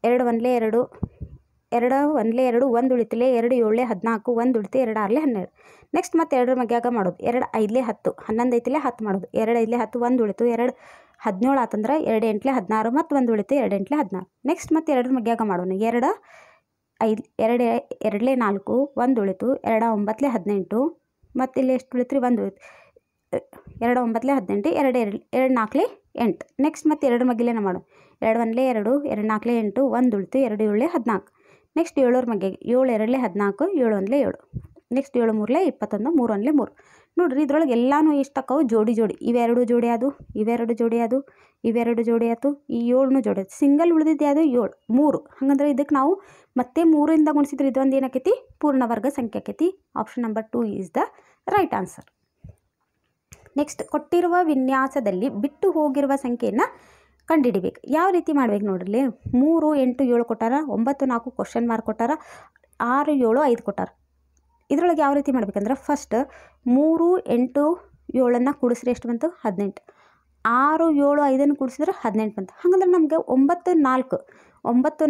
S1: 2 1 2, 2 1 2, 1 ಉಳಿತಿಲೆ, 2 7 14, 1 ಉಳಿತು, 2 6 12. ನೆಕ್ಸ್ಟ್ ಮತ್ತೆ 2 ಮಗ್ಯಾಗ ಮಾಡೋದು, 2 5 10, 11 ಐತಿಲೆ 10 ಮಾಡೋದು, 2 5 10, 1 ಉಳಿತು, 2 17 ಆತಂದ್ರೆ 2 8 16 ಮತ್ತು 1 ಉಳಿತು, 2 8 16. ನೆಕ್ಸ್ಟ್ ಮತ್ತೆ 2 ಮಗ್ಯಾಗ ಮಾಡೋಣ, 2 5 2 2 4, 1 ಉಳಿತು, 2 9 18 ಮತ್ತು ಇಲ್ಲಿ ಎಷ್ಟು ಉಳಿತು ರೀ 1 ಉಳಿತು, 2 9 18, 2 4 8. ನೆಕ್ಸ್ಟ್ ಮತ್ತೆ 2 ಮಗ್ಗಿಲೇನ ಮಾಡೋದು, 2 1 2, 2 4 8, 1 ಉಳಿತು, 2 7 14. ನೆಕ್ಸ್ಟ್ 7 ಮಗ್ಗಿಗೆ 7 2 14, 7 1 7. ನೆಕ್ಸ್ಟ್ 7 3 21, 3 1 3. ನೋಡಿರಿ ಇದ್ರೊಳಗೆ ಎಲ್ಲನೂ ಇಷ್ಟಕ್ಕವು ಜೋಡಿ ಜೋಡಿ, ಇವೆರಡು ಜೋಡಿ ಅದು, ಇವೆರಡು ಜೋಡಿ ಅದು, ಇವೆರಡು ಜೋಡಿ ಆಯ್ತು, ಈ 7 ಜೋಡಿ ಆಯ್ತು. ಸಿಂಗಲ್ ಉಳಿದಿದ್ದು ಯಾವುದು 7 3. ಹಾಗಂದ್ರೆ ಇದಕ್ಕೆ ನಾವು ಮತ್ತೆ 3ರಿಂದ ಗುಣಿಸಿದ್ರೆ ಇದೊಂದು ಏನಾಕೈತಿ ಪೂರ್ಣವರ್ಗ ಸಂಖ್ಯೆ ಆಕೈತಿ. Option number 2 is the right answer. Next, ಕೊಟ್ಟಿರುವ ವಿನ್ಯಾಸದಲ್ಲಿ ಬಿಟ್ಟು ಹೋಗಿರುವ ಸಂಖ್ಯೆಯನ್ನು ಕಂಡುಹಿಡಿಬೇಕು. ಯಾವ ರೀತಿ ಮಾಡ್ಬೇಕು ನೋಡ್ರಿ, 3 8 7 ಕೊಟ್ಟಾರ, 9 4 ಕ್ವಶನ್ ಮಾರ್ಕ್ ಕೊಟ್ಟಾರ, 6 7 5 ಕೊಟ್ಟಾರ. ಇದ್ರೊಳಗೆ ಯಾವ ರೀತಿ ಮಾಡ್ಬೇಕಂದ್ರೆ ಫಸ್ಟ್ 3 8 7 ಕೂಡಿಸ್ರೆ ಎಷ್ಟು ಬಂತು 18, 6 7 5 ಕೂಡಿಸಿದ್ರೆ 18 ಬಂತು. ಹಾಗಂದ್ರೆ ನಮಗೆ 9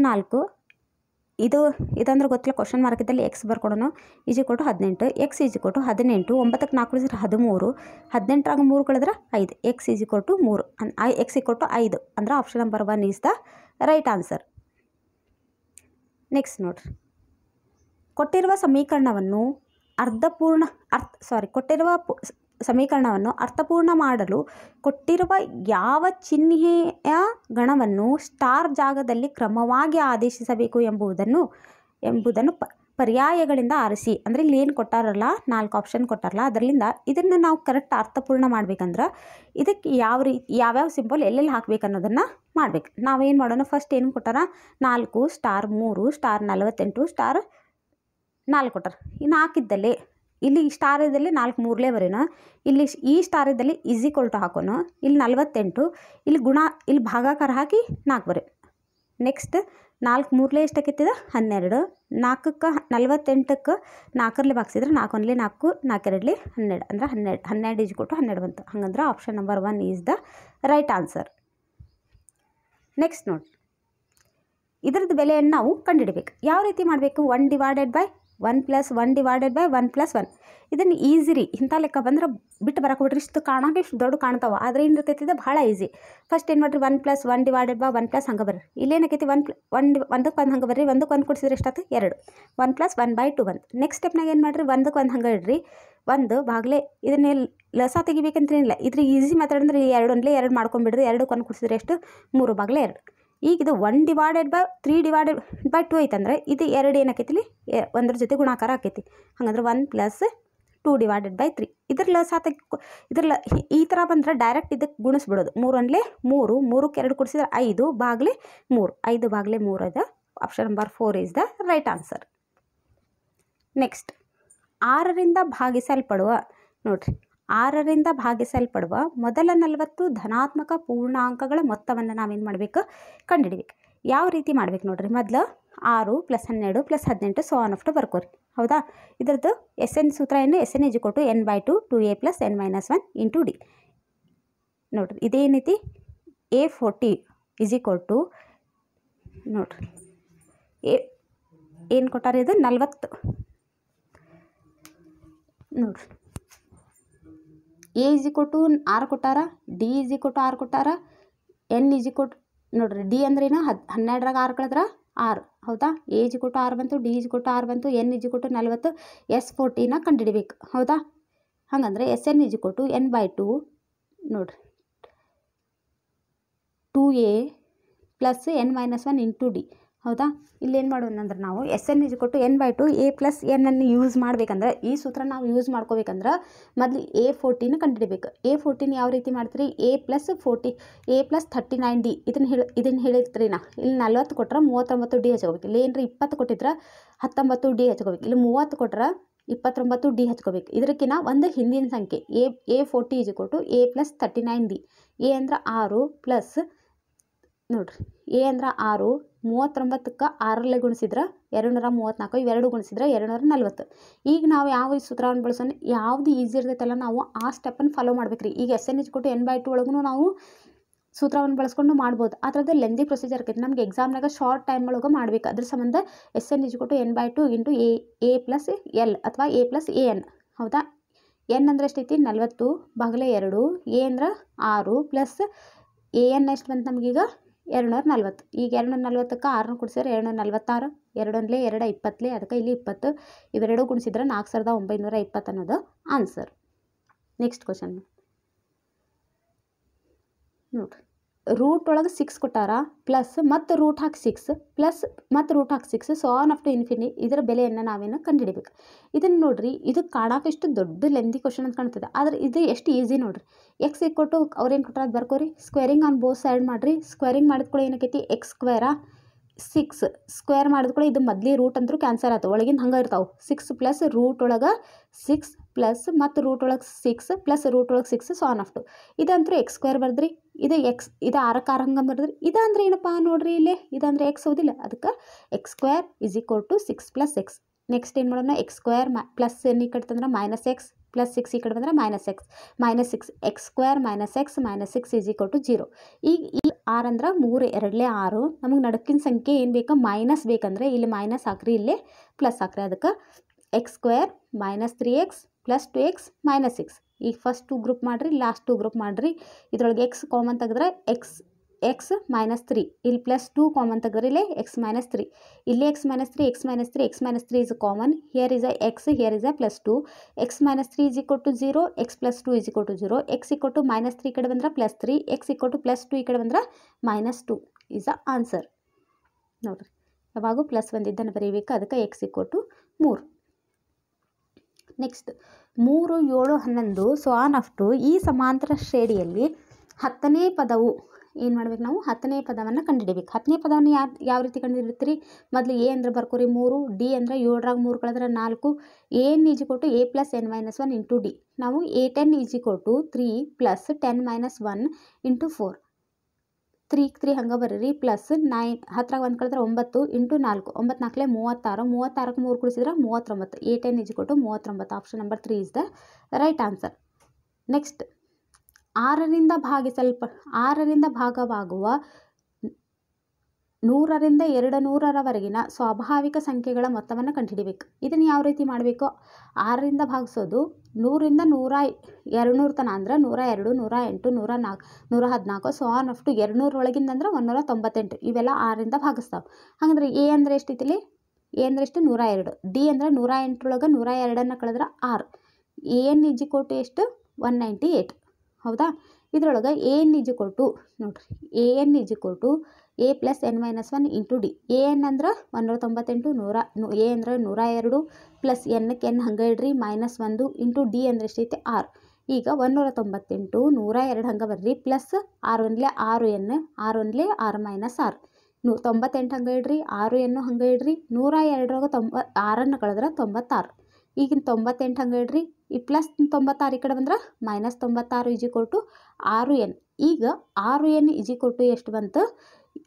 S1: 4 ಇದಂದ್ರೆ ಗೊತ್ತಿಲ್ಲ, ಕ್ವಶನ್ ಮಾರ್ಕ್ ಇದ್ದಲ್ಲಿ ಎಕ್ಸ್ ಬರ್ಕೊಡೋಣ. ಈಜಿಕೊಟ್ಟು 18, ಎಕ್ಸ್ ಈಜಿಕೊಟ್ಟು 18, 9ಕ್ಕೆ 4 ಕೂಡಿಸಿದ್ರೆ 13, 18ರಾಗ 3 ಕಳೆದ್ರೆ 5, ಎಕ್ಸ್ ಈಜಿಕೊಟ್ಟು 3, ಎಕ್ಸ್ ಈಕೊಟ್ಟು 5 ಅಂದ್ರೆ option number 1 is the right answer. Next ನೋಡ್ರಿ, ಕೊಟ್ಟಿರುವ ಸಮೀಕರಣವನ್ನು ಅರ್ಥಪೂರ್ಣ ಮಾಡಲು ಕೊಟ್ಟಿರುವ ಯಾವ ಚಿಹ್ನೆಯ ಗಣವನ್ನು ಸ್ಟಾರ್ ಜಾಗದಲ್ಲಿ ಕ್ರಮವಾಗಿ ಆದೇಶಿಸಬೇಕು ಎಂಬುದನ್ನು ಪರ್ಯಾಯಗಳಿಂದ ಆರಿಸಿ. ಅಂದರೆ ಇಲ್ಲಿ ಏನು ಕೊಟ್ಟಾರಲ್ಲ 4 ಆಪ್ಷನ್ ಕೊಟ್ಟಾರಲ್ಲ ಅದರಿಂದ ಇದನ್ನು ನಾವು ಕರೆಕ್ಟ್ ಅರ್ಥಪೂರ್ಣ ಮಾಡ್ಬೇಕಂದ್ರೆ ಇದಕ್ಕೆ ಯಾವ್ಯಾವ ಸಿಂಬಲ್ ಎಲ್ಲೆಲ್ಲಿ ಹಾಕ್ಬೇಕು ಅನ್ನೋದನ್ನು ಮಾಡ್ಬೇಕು. ನಾವೇನು ಮಾಡೋಣ, ಫಸ್ಟ್ ಏನು ಕೊಟ್ಟಾರ 4 ಸ್ಟಾರ್ 3 ಸ್ಟಾರ್ 48 ಸ್ಟಾರ್ 4 ಕೊಟ್ಟಾರ. ಈ 4 ಇದ್ದಲ್ಲಿ ಇಲ್ಲಿ ಸ್ಟಾರ್ ಇದ್ದಲ್ಲಿ 4 3ಲೇ ಬರೀನ, ಇಲ್ಲಿ ಈ ಸ್ಟಾರ್ ಇದ್ದಲ್ಲಿ ಈಜಿಕೊಲ್ಟು ಹಾಕೋಣ, ಇಲ್ಲಿ 48, ಇಲ್ಲಿ ಭಾಗಾಕಾರ ಹಾಕಿ 4 ಬರೀ. ನೆಕ್ಸ್ಟ್ 4 3ಲೇ ಎಷ್ಟಾಕೈತಿದ 12, 4ಕ್ಕೆ 48ಕ್ಕೆ 4ರಲ್ಲಿ ಭಾಗಿಸಿದ್ರೆ 4 1 4, 4 2 12 ಅಂದ್ರೆ 12 ಈಜಿಕೊಟ್ಟು 12 ಬಂತು. ಹಂಗಂದ್ರೆ option number 1 is the right answer. Next ನೋಡಿ, ಇದರದ್ದು ಬೆಲೆಯನ್ನು ನಾವು ಕಂಡುಹಿಡಬೇಕು. ಯಾವ ರೀತಿ ಮಾಡಬೇಕು, 1 divided by 1 plus 1 divided by 1 plus 1. ಇದನ್ನು ಈಸಿ ರೀ, ಇಂಥ ಲೆಕ್ಕ ಬಂದ್ರೆ ಬಿಟ್ಟು ಬರಕ್ಕೆ ಬಿಡ್ರಿ, ಇಷ್ಟು ಕಾಣೋಕೆ ಇಷ್ಟು ದೊಡ್ಡ ಕಾಣ್ತಾವೆ, ಆದರೆ ಏನು ಇರ್ತೈತಿದೆ ಭಾಳ ಈಸಿ. ಫಸ್ಟ್ ಏನು ಮಾಡಿರಿ 1 ಪ್ಲಸ್ 1 ಡಿವೈಡೆಡ್ ಬೈ 1 ಪ್ಲಸ್ ಹಂಗೆ ಬರ್ರಿ. ಇಲ್ಲೇನಾಕೈತಿ 1 ಒಂದಕ್ಕೆ 1 ಹಂಗೆ ಬರ್ರಿ, 1ಕ್ಕೆ 1 ಕೊಡಿಸಿದ್ರೆ ಎಷ್ಟಾಯ್ತು 2, 1 ಪ್ಲಸ್ 1/2 ಬಂತು. ನೆಕ್ಸ್ಟ್ ಸ್ಟೆಪ್ನಾಗ ಏನು ಮಾಡಿರಿ 1ಕ್ಕೆ 1 ಹಂಗೆ ಇಡ್ರಿ, 1 ಬಾಗ್ಲೆ ಇದನ್ನೇ ಲಸ ತೆಗಿಬೇಕಂತೇನಿಲ್ಲ, ಇದ್ರ ಈಸಿ ಮೆಥಡ್ ಅಂದ್ರೆ 2 1 2 ಮಾಡ್ಕೊಂಬಿಡ್ರಿ, 2ಕ್ಕೆ 1 ಕೊಡಿಸಿದ್ರೆ ಎಷ್ಟು 3 ಬಾಗ್ಲೆ 2. ಈಗ ಇದು 1 ಡಿವೈಡೆಡ್ ಬೈ 3 ಡಿವೈಡೆಡ್ ಬೈ 2 ಐತಂದ್ರೆ ಇದು 2 ಏನಾಕೈತಿ ಇಲ್ಲಿ 1ರ ಜೊತೆ ಗುಣಾಕಾರ ಆಕೈತಿ. ಹಾಗಂದ್ರೆ 1 ಪ್ಲಸ್ 2 ಡಿವೈಡೆಡ್ ಬೈ 3. ಈ ಥರ ಬಂದ್ರೆ ಡೈರೆಕ್ಟ್ ಇದಕ್ಕೆ ಗುಣಿಸ್ಬಿಡೋದು. 3 1 3, 3ಕ್ಕೆ 2 ಕೊಡಿಸಿದ್ರೆ 5 ಬಾಗ್ಲೆ 3, 5 ಬಾಗ್ಲೆ 3 ಅದ. Option number 4 is the right answer. Next, 6ರಿಂದ ಭಾಗಿಸಲ್ಪಡುವ ನೋಡ್ರಿ, 6ರಿಂದ ಭಾಗಿಸಲ್ಪಡುವ ಮೊದಲ 40 ಧನಾತ್ಮಕ ಪೂರ್ಣಾಂಕಗಳ ಮೊತ್ತವನ್ನು ನಾವೇನು ಮಾಡಬೇಕು ಕಂಡುಹಿಡಬೇಕು. ಯಾವ ರೀತಿ ಮಾಡ್ಬೇಕು ನೋಡ್ರಿ, ಮೊದಲು 6 ಪ್ಲಸ್ 12 ಪ್ಲಸ್ 18 ಸೊ ಆನ್ ಅಫ್ಟು ಬರ್ಕೋರಿ. ಹೌದಾ, ಇದರದ್ದು SN ಸೂತ್ರ ಏನು, SN ಈಜಿಕೊಟ್ಟು n/2 2a plus n-1 into D. ನೋಡ್ರಿ ಇದೇನೈತಿ A40 ಈಜಿಕೊಟ್ಟು ನೋಡ್ರಿ ಏನು ಕೊಟ್ಟಾರ, ಇದು 40 ನೋಡ್ರಿ. A ಈಜಿಕೊಟ್ಟು 6 ಕೊಟ್ಟಾರ, D ಈಜಿಕೊಟ್ಟು 6 ಕೊಟ್ಟಾರ, N ಈಜಿಕೊಟ್ಟು ನೋಡ್ರಿ D ಅಂದ್ರೇನು 12ರಾಗ 6 ಕಳೆದ್ರೆ 6. ಹೌದಾ, A ಈಜಿಕೊಟ್ಟು 6 ಬಂತು, D ಈಜಿಕೊಟ್ಟು 6 ಬಂತು, N ಈಜಿಕೊಟ್ಟು 40, S40ನ ಕಂಡುಹಿಡಿಬೇಕು. ಹೌದಾ, ಹಾಗಂದ್ರೆ SN ಈಜಿಕೊಟ್ಟು n/2 ನೋಡ್ರಿ 2a plus n-1 into D. ಹೌದಾ, ಇಲ್ಲೇನು ಮಾಡೋಣ ಅಂದ್ರೆ ನಾವು Sn=n/2 a+n ಅನ್ನು ಯೂಸ್ ಮಾಡ್ಬೇಕಂದ್ರೆ, ಈ ಸೂತ್ರ ನಾವು ಯೂಸ್ ಮಾಡ್ಕೋಬೇಕಂದ್ರೆ ಮೊದಲು A14 ಕಂಡುಹಿಡಿಬೇಕು. A14 ಯಾವ ರೀತಿ ಮಾಡ್ತೀರಿ, a+39d ಇದನ್ನು ಹೇಳಿರ್ತೀರಿ ನಾ. ಇಲ್ಲಿ 40 ಕೊಟ್ರೆ 39d ಹಚ್ಕೋಬೇಕು. ಇಲ್ಲಿ ಏನ್ರಿ 20 ಕೊಟ್ಟಿದ್ರೆ 19d ಹಚ್ಕೋಬೇಕು. ಇಲ್ಲಿ 30 ಕೊಟ್ರೆ 29d ಹಚ್ಕೋಬೇಕು. ಇದಕ್ಕಿಂತ ಒಂದು ಹಿಂದಿನ ಸಂಖ್ಯೆ A40 a+39d. ಎ ಅಂದ್ರೆ 6 ಪ್ಲಸ್ ನೋಡ್ರಿ, ಎ ಅಂದ್ರೆ 6, 39ಕ್ಕೆ 6ರಲ್ಲಿ ಗುಣಿಸಿದ್ರೆ 234, ಇವೆರಡು ಗುಣಿಸಿದ್ರೆ 240. ಈಗ ನಾವು ಯಾವ ಸೂತ್ರವನ್ನು ಬಳಸೋಣ, ಯಾವ್ದು ಈಸಿ ಇರ್ತೈತಲ್ಲ ನಾವು ಆ ಸ್ಟೆಪ್ಪನ್ನು ಫಾಲೋ ಮಾಡ್ಬೇಕು ರೀ. ಈಗ Sn=n/2 ಒಳಗೂ ನಾವು ಸೂತ್ರವನ್ನು ಬಳಸ್ಕೊಂಡು ಮಾಡ್ಬೋದು. ಅದರದ್ದು ಲೆಂದಿ ಪ್ರೊಸೀಜರ್ ಇರ್ತೈತಿ. ನಮ್ಗೆ ಎಕ್ಸಾಮ್ನಾಗ ಶಾರ್ಟ್ ಟೈಮ್ ಒಳಗೆ ಮಾಡ್ಬೇಕು. ಅದ್ರ ಸಂಬಂಧ Sn=n/2 into a plus L ಅಥವಾ a+an. ಹೌದಾ, ಎನ್ ಅಂದ್ರೆ ಎಷ್ಟೈತಿ 40/2, ಎ ಅಂದ್ರೆ 6 ಪ್ಲಸ್ an ಎಷ್ಟು ಬಂತು ನಮಗೀಗ 240. ಈಗ 240ಕ್ಕೆ 6 ಕೂಡಿಸಿದ್ರೆ 246, 2 2 20, ಅದಕ್ಕೆ ಇಲ್ಲಿ 20, ಇವೆರಡು ಗುಣಿಸಿದ್ರೆ 4920 ಅನ್ನೋದು ಆನ್ಸರ್. ನೆಕ್ಸ್ಟ್ ಕ್ವಶನ್ ನೋಡ್ರಿ, ರೂಟ್ ಒಳಗೆ 6 ಕೊಟ್ಟಾರ ಪ್ಲಸ್ ಮತ್ತು ರೂಟ್ ಹಾಕಿ 6 ಪ್ಲಸ್ ಮತ್ತು ರೂಟ್ ಹಾಕಿ 6 so on up to infinity. ಇದರ ಬೆಲೆಯನ್ನು ನಾವೇನು ಕಂಡುಹಿಡಿಬೇಕು. ಇದನ್ನು ನೋಡ್ರಿ, ಇದು ಕಾಣಕ್ಕೆ ಇಷ್ಟು ದೊಡ್ಡ ಲೆಂದಿ ಕ್ವಶನ್ ಅಂತ ಕಾಣ್ತದೆ, ಆದರೆ ಇದು ಎಷ್ಟು ಈಸಿ ನೋಡ್ರಿ. ಎಕ್ಸ್ ಇಕ್ಕೊಟ್ಟು ಅವ್ರೇನು ಕೊಟ್ಟಾರ ಅದು ಬರ್ಕೋರಿ. ಸ್ಕ್ವೇರಿಂಗ್ ಆನ್ ಬೋತ್ ಸೈಡ್ ಮಾಡಿರಿ. ಸ್ಕ್ವೇರಿಂಗ್ ಮಾಡಿದ್ಕೊಳ್ಳಿ ಏನಕ್ಕೈತಿ x² 6 ಸ್ಕ್ವೇರ್ ಮಾಡಿದ್ಕೊಳ್ಳಿ. ಇದು ಮೊದಲೇ ರೂಟ್ ಅಂತೂ ಕ್ಯಾನ್ಸಲ್ ಆಯ್ತು, ಒಳಗಿನ ಹಂಗೆ ಇರ್ತಾವೆ. 6 ಪ್ಲಸ್ ರೂಟ್ ಒಳಗೆ 6 ಪ್ಲಸ್ ಮತ್ತು ರೂಟ್ ಒಳಗೆ 6 ಪ್ಲಸ್ ರೂಟ್ ಒಳಗೆ 6 ಸೊ ಆನ್ ಅಪ್ ಟು. ಇದಂತೂ x² ಬರ್ದ್ರಿ. ಇದು ಎಕ್ಸ್, ಇದು 6ಕ್ಕೆ 6 ಹಂಗೆ ಬರ್ದ್ರಿ. ಇದಂದ್ರೆ ಏನಪ್ಪ ನೋಡ್ರಿ, ಇಲ್ಲೇ ಇದಂದ್ರೆ ಎಕ್ಸ್ ಹೌದಿಲ್ಲ, ಅದಕ್ಕೆ x² = 6 + x. ನೆಕ್ಸ್ಟ್ ಏನು ಮಾಡೋಣ, x² ಪ್ಲಸ್ n ಈ ಕಡೆ ತಂದ್ರೆ -x ಪ್ಲಸ್ 6 ಈ ಕಡೆ ಬಂದ್ರೆ -x -6 x² - x -6 = 0. ಈಗ ಈ 6 ಅಂದ್ರೆ 3 2 6. ನಮಗೆ ನಡಕಿನ ಸಂಖ್ಯೆ ಏನು ಬೇಕು, ಮೈನಸ್ ಬೇಕಂದ್ರೆ ಇಲ್ಲಿ ಮೈನಸ್ ಹಾಕ್ರಿ, ಇಲ್ಲೇ ಪ್ಲಸ್ ಹಾಕ್ರಿ. ಅದಕ್ಕೆ x² - 3x ಪ್ಲಸ್ 2x -6. ಈಗ ಫಸ್ಟ್ 2 ಗ್ರೂಪ್ ಮಾಡಿರಿ, ಲಾಸ್ಟ್ 2 ಗ್ರೂಪ್ ಮಾಡಿರಿ. ಇದರೊಳಗೆ x ಕಾಮನ್ ತೆಗೆದ್ರೆ x -3, ಇಲ್ಲಿ ಪ್ಲಸ್ 2 ಕಾಮನ್ ತೆಗೆದ್ರೆ ಇಲ್ಲೇ x -3, ಇಲ್ಲಿ x -3 x -3 is common. Here is a x, here is a plus 2. x -3 = 0, x + 2 = 0. x = -3 ಈ ಕಡೆ ಬಂದ್ರೆ ಪ್ಲಸ್ 3, x = ಪ್ಲಸ್ 2 ಈ ಕಡೆ ಬಂದ್ರೆ -2 is the answer. ನೋಡ್ರಿ, ಯಾವಾಗೂ ಪ್ಲಸ್ ಬಂದಿದ್ದನ್ನು ಬರೀಬೇಕು. ಅದಕ್ಕೆ x = 3. Next 3 7 11 so on up to ಈ ಸಮಾಂತರ ಶ್ರೇಣಿಯಲ್ಲಿ 10ನೇ ಪದವು ಏನು ಮಾಡ್ಬೇಕು, ನಾವು 10ನೇ ಪದವನ್ನು ಕಂಡುಹಿಡಿಬೇಕು. 10ನೇ ಪದವನ್ನು ಯಾವ ರೀತಿ ಕಂಡುಹಿಡಿತೀರಿ, ಮೊದಲು ಎ ಅಂದ್ರೆ ಬರ್ಕೋರಿ 3, ಡಿ ಅಂದರೆ 7ರಾಗ 3 ಕಳೆದ್ರೆ 4, an = a + n-1 into D. ನಾವು a10 = 3 ಪ್ಲಸ್ 10 - 1 ಇಂಟು 4, 3 3 ಹಂಗೆ ಬರ್ರಿ ಪ್ಲಸ್ 9, 10ರಾಗ 1 ಕಳೆದ್ರೆ 9 ಇಂಟು 4, 9 4 36, 36ಕ್ಕೆ 3 ಕೂಡಿಸಿದ್ರೆ 39. a10 = 39. Option number 3 is the right answer. Next 6ರಿಂದ ಭಾಗವಾಗುವ 100ರಿಂದ 200ರವರೆಗಿನ ಸ್ವಾಭಾವಿಕ ಸಂಖ್ಯೆಗಳ ಮೊತ್ತವನ್ನು ಕಂಡುಹಿಡಿಬೇಕು. ಇದನ್ನು ಯಾವ ರೀತಿ ಮಾಡಬೇಕು, 6ರಿಂದ ಭಾಗಿಸೋದು 100ರಿಂದ 100 200 ತನ ಅಂದ್ರೆ 102 108 104 114 ಸೊ ಆನ್ ಅಪ್ ಟು 200 ಒಳಗಿಂದ ಅಂದ್ರೆ 198. ಇವೆಲ್ಲ 6ರಿಂದ ಭಾಗಿಸ್ತಾವೆ. ಹಾಗಂದ್ರೆ ಎ ಅಂದರೆ ಎಷ್ಟೈತಿ, ಇಲ್ಲಿ ಎ ಅಂದರೆ ಎಷ್ಟು 102, ಡಿ ಅಂದರೆ 108ರೊಳಗೆ 102 ಕಳೆದ್ರೆ 6, an = ಎಷ್ಟು 198. ಹೌದಾ, ಇದರೊಳಗೆ an ನೋಡ್ರಿ, an = a + n-1 into D. an ಅಂದ್ರೆ 198, a ಅಂದ್ರೆ 102 ಪ್ಲಸ್ n ಹಂಗೆ ಇಡ್ರಿ -1 ಇಂಟು ಡಿ ಅಂದ್ರೆ ಎಷ್ಟೈತೆ 6. ಈಗ 198 102 ಹಂಗೆ ಬರ್ರಿ ಪ್ಲಸ್ 6 1 6n 6 1 6 -6 98 ಹಂಗೆ ಇಡ್ರಿ, 6n ಹಂಗೆ ಇಡ್ರಿ, 102ರಾಗ 6ನ್ನು ಕಳೆದ್ರೆ 96. ಈಗಿನ 98 ಹಂಗೆ ಇಡ್ರಿ, ಈ ಪ್ಲಸ್ 96 ಈ ಕಡೆ ಬಂದ್ರೆ -96 = 6n. ಈಗ 6n = ಎಷ್ಟು ಬಂತು,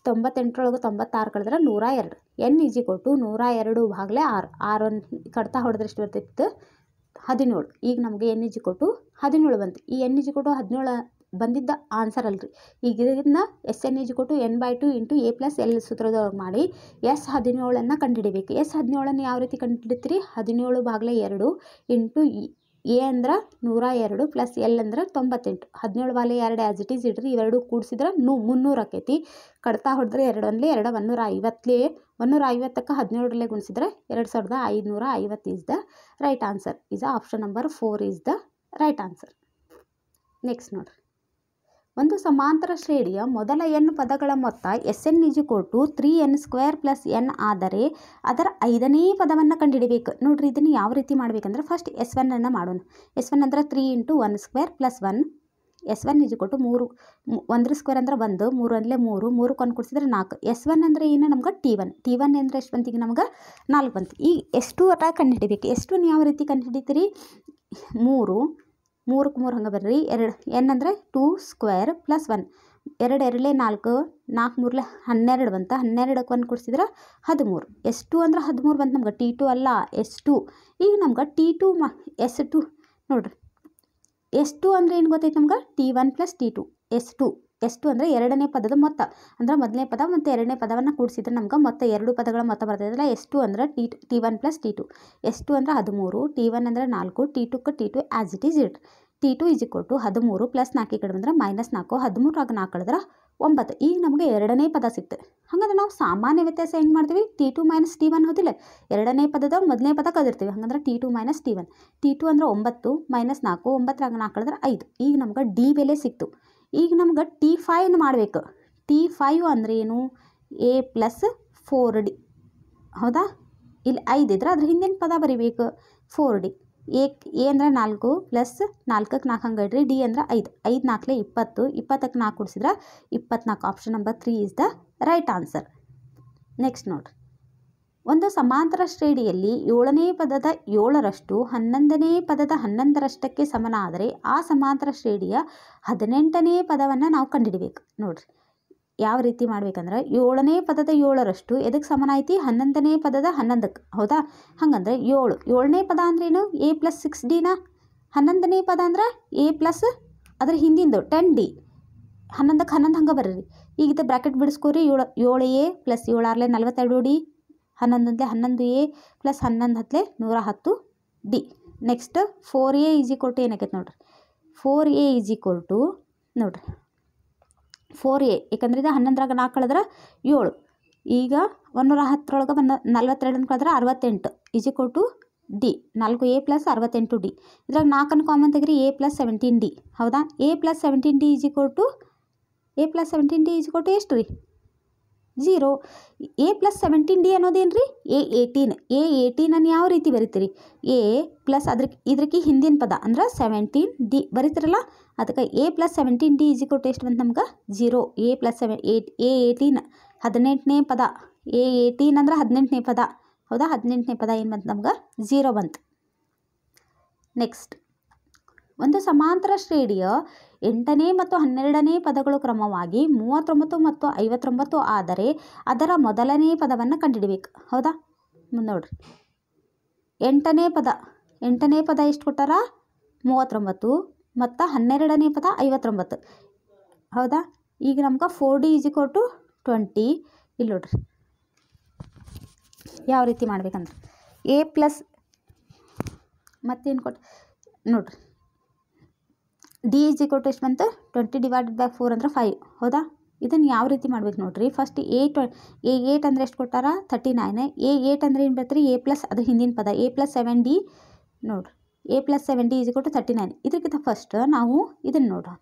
S1: 98ರೊಳಗೆ 96 ಕಳೆದ್ರೆ 102. n = 102/6. 6 ಕಡ್ತಾ ಹೊಡೆದ್ರೆ ಎಷ್ಟು ಬರ್ತಿತ್ತು 17. ಈಗ ನಮಗೆ n = 17 ಬಂತು. ಈ n = 17 ಬಂದಿದ್ದ ಆನ್ಸರ್ ಅಲ್ರಿ. ಈಗ ಇದನ್ನ Sn = n/2 into a + l ಸೂತ್ರದೊಳಗೆ ಮಾಡಿ S17 ಕಂಡುಹಿಡಿಬೇಕು. S17 ಯಾವ ರೀತಿ ಕಂಡುಹಿಡಿತೀರಿ, 17/2 ಇಂಟು ಎ ಅಂದ್ರೆ 102 ಪ್ಲಸ್ ಎಲ್ ಅಂದ್ರೆ 98. 17/2 ಆ್ಯಸ್ ಇಟ್ ಈಸ್ ಇಡ್ರಿ, ಇವೆರಡು ಕೂಡಿಸಿದ್ರೆ 300 ಆಕೈತಿ. ಕಡ್ತಾ ಹೊಡೆದ್ರೆ 2 1 2 150. 150ಕ್ಕೆ 17ರಲ್ಲೇ ಗುಣಿಸಿದ್ರೆ 2550 is the right answer. Option number 4 is the right answer. Next ನೋಡ್ರಿ, ಒಂದು ಸಮಾಂತರ ಶ್ರೇಣಿಯ ಮೊದಲ n ಪದಗಳ ಮೊತ್ತ Sn = 3n² + n ಆದರೆ ಅದರ 5ನೇ ಪದವನ್ನು ಕಂಡುಹಿಡಿಬೇಕು. ನೋಡ್ರಿ ಇದನ್ನು ಯಾವ ರೀತಿ ಮಾಡಬೇಕಂದ್ರೆ ಫಸ್ಟ್ S1 ಅನ್ನು ಮಾಡೋಣ. S1 ಅಂದ್ರೆ 3 × 1² + 1. S1 = 3 1² ಅಂದ್ರೆ 1 3 ಅಂದರೆ 3 3 ಕೊಂಡು ಕೊಡಿಸಿದ್ರೆ 4. S1 ಅಂದರೆ ಏನು ನಮ್ಗೆ T1 ಅಂದರೆ ಎಷ್ಟು ಬಂತು ಈಗ ನಮ್ಗೆ 4 ಬಂತು. ಈಗ S2 ಅಟ ಕಂಡುಹಿಡಿಬೇಕು. S2 ಯಾವ ರೀತಿ ಕಂಡುಹಿಡಿತೀರಿ 3 3ಕ್ಕೆ 3 ಹಂಗೆ ಬರ್ರಿ 2 n ಅಂದರೆ 2² + 1 2 2 4 4 3 12 ಬಂತು. 12ಕ್ಕೆ 1 ಕೊಡಿಸಿದ್ರೆ 13. S2 ಅಂದ್ರೆ 13 ಬಂತು ನಮ್ಗೆ T2 ಅಲ್ಲ S2. ಈಗ ನಮ್ಗೆ T2 S2 ನೋಡ್ರಿ S2 ಅಂದರೆ ಏನು ಗೊತ್ತೈತೆ ನಮ್ಗೆ T1 + T2 S2 ಅಂದರೆ ಎರಡನೇ ಪದದ ಮೊತ್ತ ಅಂದ್ರೆ ಮೊದಲನೇ ಪದ ಮತ್ತು ಎರಡನೇ ಪದವನ್ನು ಕೂಡಿಸಿದ್ರೆ ನಮ್ಗೆ ಮೊತ್ತ ಎರಡು ಪದಗಳ ಮೊತ್ತ ಬರ್ತೈತಲ್ಲ S2 ಅಂದರೆ T1 + T2. S2 ಅಂದರೆ 13 T1 ಅಂದರೆ 4 T2 as it is it. T2 = 13 + 4 ಈ ಕಡೆ ಬಂದ್ರೆ -4 13 ಆಗ 4 ಕಳೆದ್ರೆ 9. ಈಗ ನಮಗೆ ಎರಡನೇ ಪದ ಸಿಕ್ತು. ಹಾಗಾದ್ರೆ ನಾವು ಸಾಮಾನ್ಯ ವ್ಯತ್ಯಾಸ ಹೆಂಗೆ ಮಾಡ್ತೀವಿ T2 - T1 ಹೋದಿಲ್ಲ ಎರಡನೇ ಪದದ ಮೊದಲನೇ ಪದ ಕದಿರ್ತೀವಿ. ಹಾಗಂದ್ರೆ T2 - T1. T2 ಅಂದರೆ 9 - 4 9 ಆಗ 4 ಕಳೆದ್ರೆ 5. ಈಗ ನಮ್ಗೆ D ಬೆಲೆ ಸಿಕ್ತು. ಈಗ ನಮ್ಗೆ T5 ಮಾಡಬೇಕು. T5 ಅಂದರೆ ಏನು A + 4D ಹೌದಾ. ಇಲ್ಲಿ 5 ಇದ್ರೆ ಅದ್ರ ಹಿಂದಿನ ಪದ ಬರಿಬೇಕು 4D. A ಅಂದರೆ 4 + 4ಕ್ಕೆ 4 ಹಂಗೆ ಇಡ್ರಿ. D ಅಂದರೆ 5 5 4 20 20ಕ್ಕೆ 4 ಕೊಡಿಸಿದ್ರೆ 24. Option number 3 is the right answer. Next ನೋಡ್ರಿ ಒಂದು ಸಮಾಂತರ ಶ್ರೇಣಿಯಲ್ಲಿ 7ನೇ ಪದದ 7ರಷ್ಟು 11ನೇ ಪದದ 11ರಷ್ಟಕ್ಕೆ ಸಮನಾದರೆ ಆ ಸಮಾಂತರ ಶ್ರೇಣಿಯ 18ನೇ ಪದವನ್ನು ನಾವು ಕಂಡುಹಿಡಿಬೇಕು. ನೋಡ್ರಿ ಯಾವ ರೀತಿ ಮಾಡ್ಬೇಕಂದ್ರೆ 7ನೇ ಪದದ 7ರಷ್ಟು ಎದಕ್ಕೆ ಸಮನಾಯ್ತಿ 11ನೇ ಪದದ 11ಕ್ಕೆ ಹೌದಾ. ಹಾಗಂದ್ರೆ 7ನೇ ಪದ ಅಂದ್ರೇನು A + 6Dನ 11ನೇ ಪದ ಅಂದ್ರೆ A ಪ್ಲಸ್ ಅದ್ರ ಹಿಂದಿಂದು 10D 11ಕ್ಕೆ 11 ಹಂಗೆ ಬರ್ರಿ. ಈಗ ಇದು bracket ಬಿಡಿಸ್ಕೋರಿ 7A + 7 × 42D 11 11A + 11 110D. Next 4A = ಏನಾಗೈತೆ ನೋಡ್ರಿ 4A = ನೋಡ್ರಿ 4A ಯಾಕಂದ್ರೆ ಇದು 11ರಾಗ 4 ಕಳೆದ್ರೆ 7. ಈಗ 110ರೊಳಗೆ 42 ಕಳೆದ್ರೆ 68 = D 4A + 68D. ಇದ್ರಾಗ 4 ಕಾಮನ್ ತೆಗ್ರಿ A + 17D ಹೌದಾ. A + 17D = ಎಷ್ಟು ರೀ 0. A + 17D ಅನ್ನೋದೇನು ರೀ A18. A18 ಯಾವ ರೀತಿ ಬರಿತೀರಿ A ಪ್ಲಸ್ ಇದ್ರಕ್ಕೆ ಹಿಂದಿನ ಪದ ಅಂದ್ರೆ 17D ಬರೀತಿರಲ್ಲ ಅದಕ್ಕೆ A + 17D = ಎಷ್ಟು ಬಂತು ನಮ್ಗೆ 0. A + 7 A18 18ನೇ ಪದ A18 ಅಂದ್ರೆ 18ನೇ ಪದ ಹೌದಾ. 18ನೇ ಪದ ಏನು ಬಂತು ನಮ್ಗೆ 0 ಬಂತು. ನೆಕ್ಸ್ಟ್ ಒಂದು ಸಮಾಂತರ ಶ್ರೇಣಿಯ 8ನೇ ಮತ್ತು 12ನೇ ಪದಗಳು ಕ್ರಮವಾಗಿ 39 ಮತ್ತು 59 ಆದರೆ ಅದರ ಮೊದಲನೇ ಪದವನ್ನು ಕಂಡುಹಿಡಿಬೇಕು ಹೌದಾ. ಮುಂದೆ ನೋಡ್ರಿ 8ನೇ ಪದ ಎಷ್ಟು ಕೊಟ್ಟಾರ 39 ಮತ್ತು 12ನೇ ಪದ 59 ಹೌದಾ. ಈಗ ನಮ್ಗೆ 4D = 20. ಇಲ್ಲಿ ನೋಡ್ರಿ ಯಾವ ರೀತಿ ಮಾಡ್ಬೇಕಂದ್ರೆ A ಪ್ಲಸ್ ಮತ್ತೇನು ಕೊಟ್ಟು ನೋಡ್ರಿ D = ಎಷ್ಟು ಬಂತು 20 / 4 ಅಂದ್ರೆ 5 ಹೌದಾ. ಇದನ್ನು ಯಾವ ರೀತಿ ಮಾಡ್ಬೇಕು ನೋಡ್ರಿ ಫಸ್ಟ್ A8 ಅಂದರೆ ಎಷ್ಟು ಕೊಟ್ಟಾರ 39. A8 ಅಂದರೆ ಏನು ಬರ್ತೀರಿ A ಪ್ಲಸ್ ಅದ್ರ ಹಿಂದಿನ ಪದ A + 7D ನೋಡ್ರಿ A + 7D = 39. ಇದಕ್ಕಿಂತ ಫಸ್ಟ್ ನಾವು ಇದನ್ನು ನೋಡೋಣ.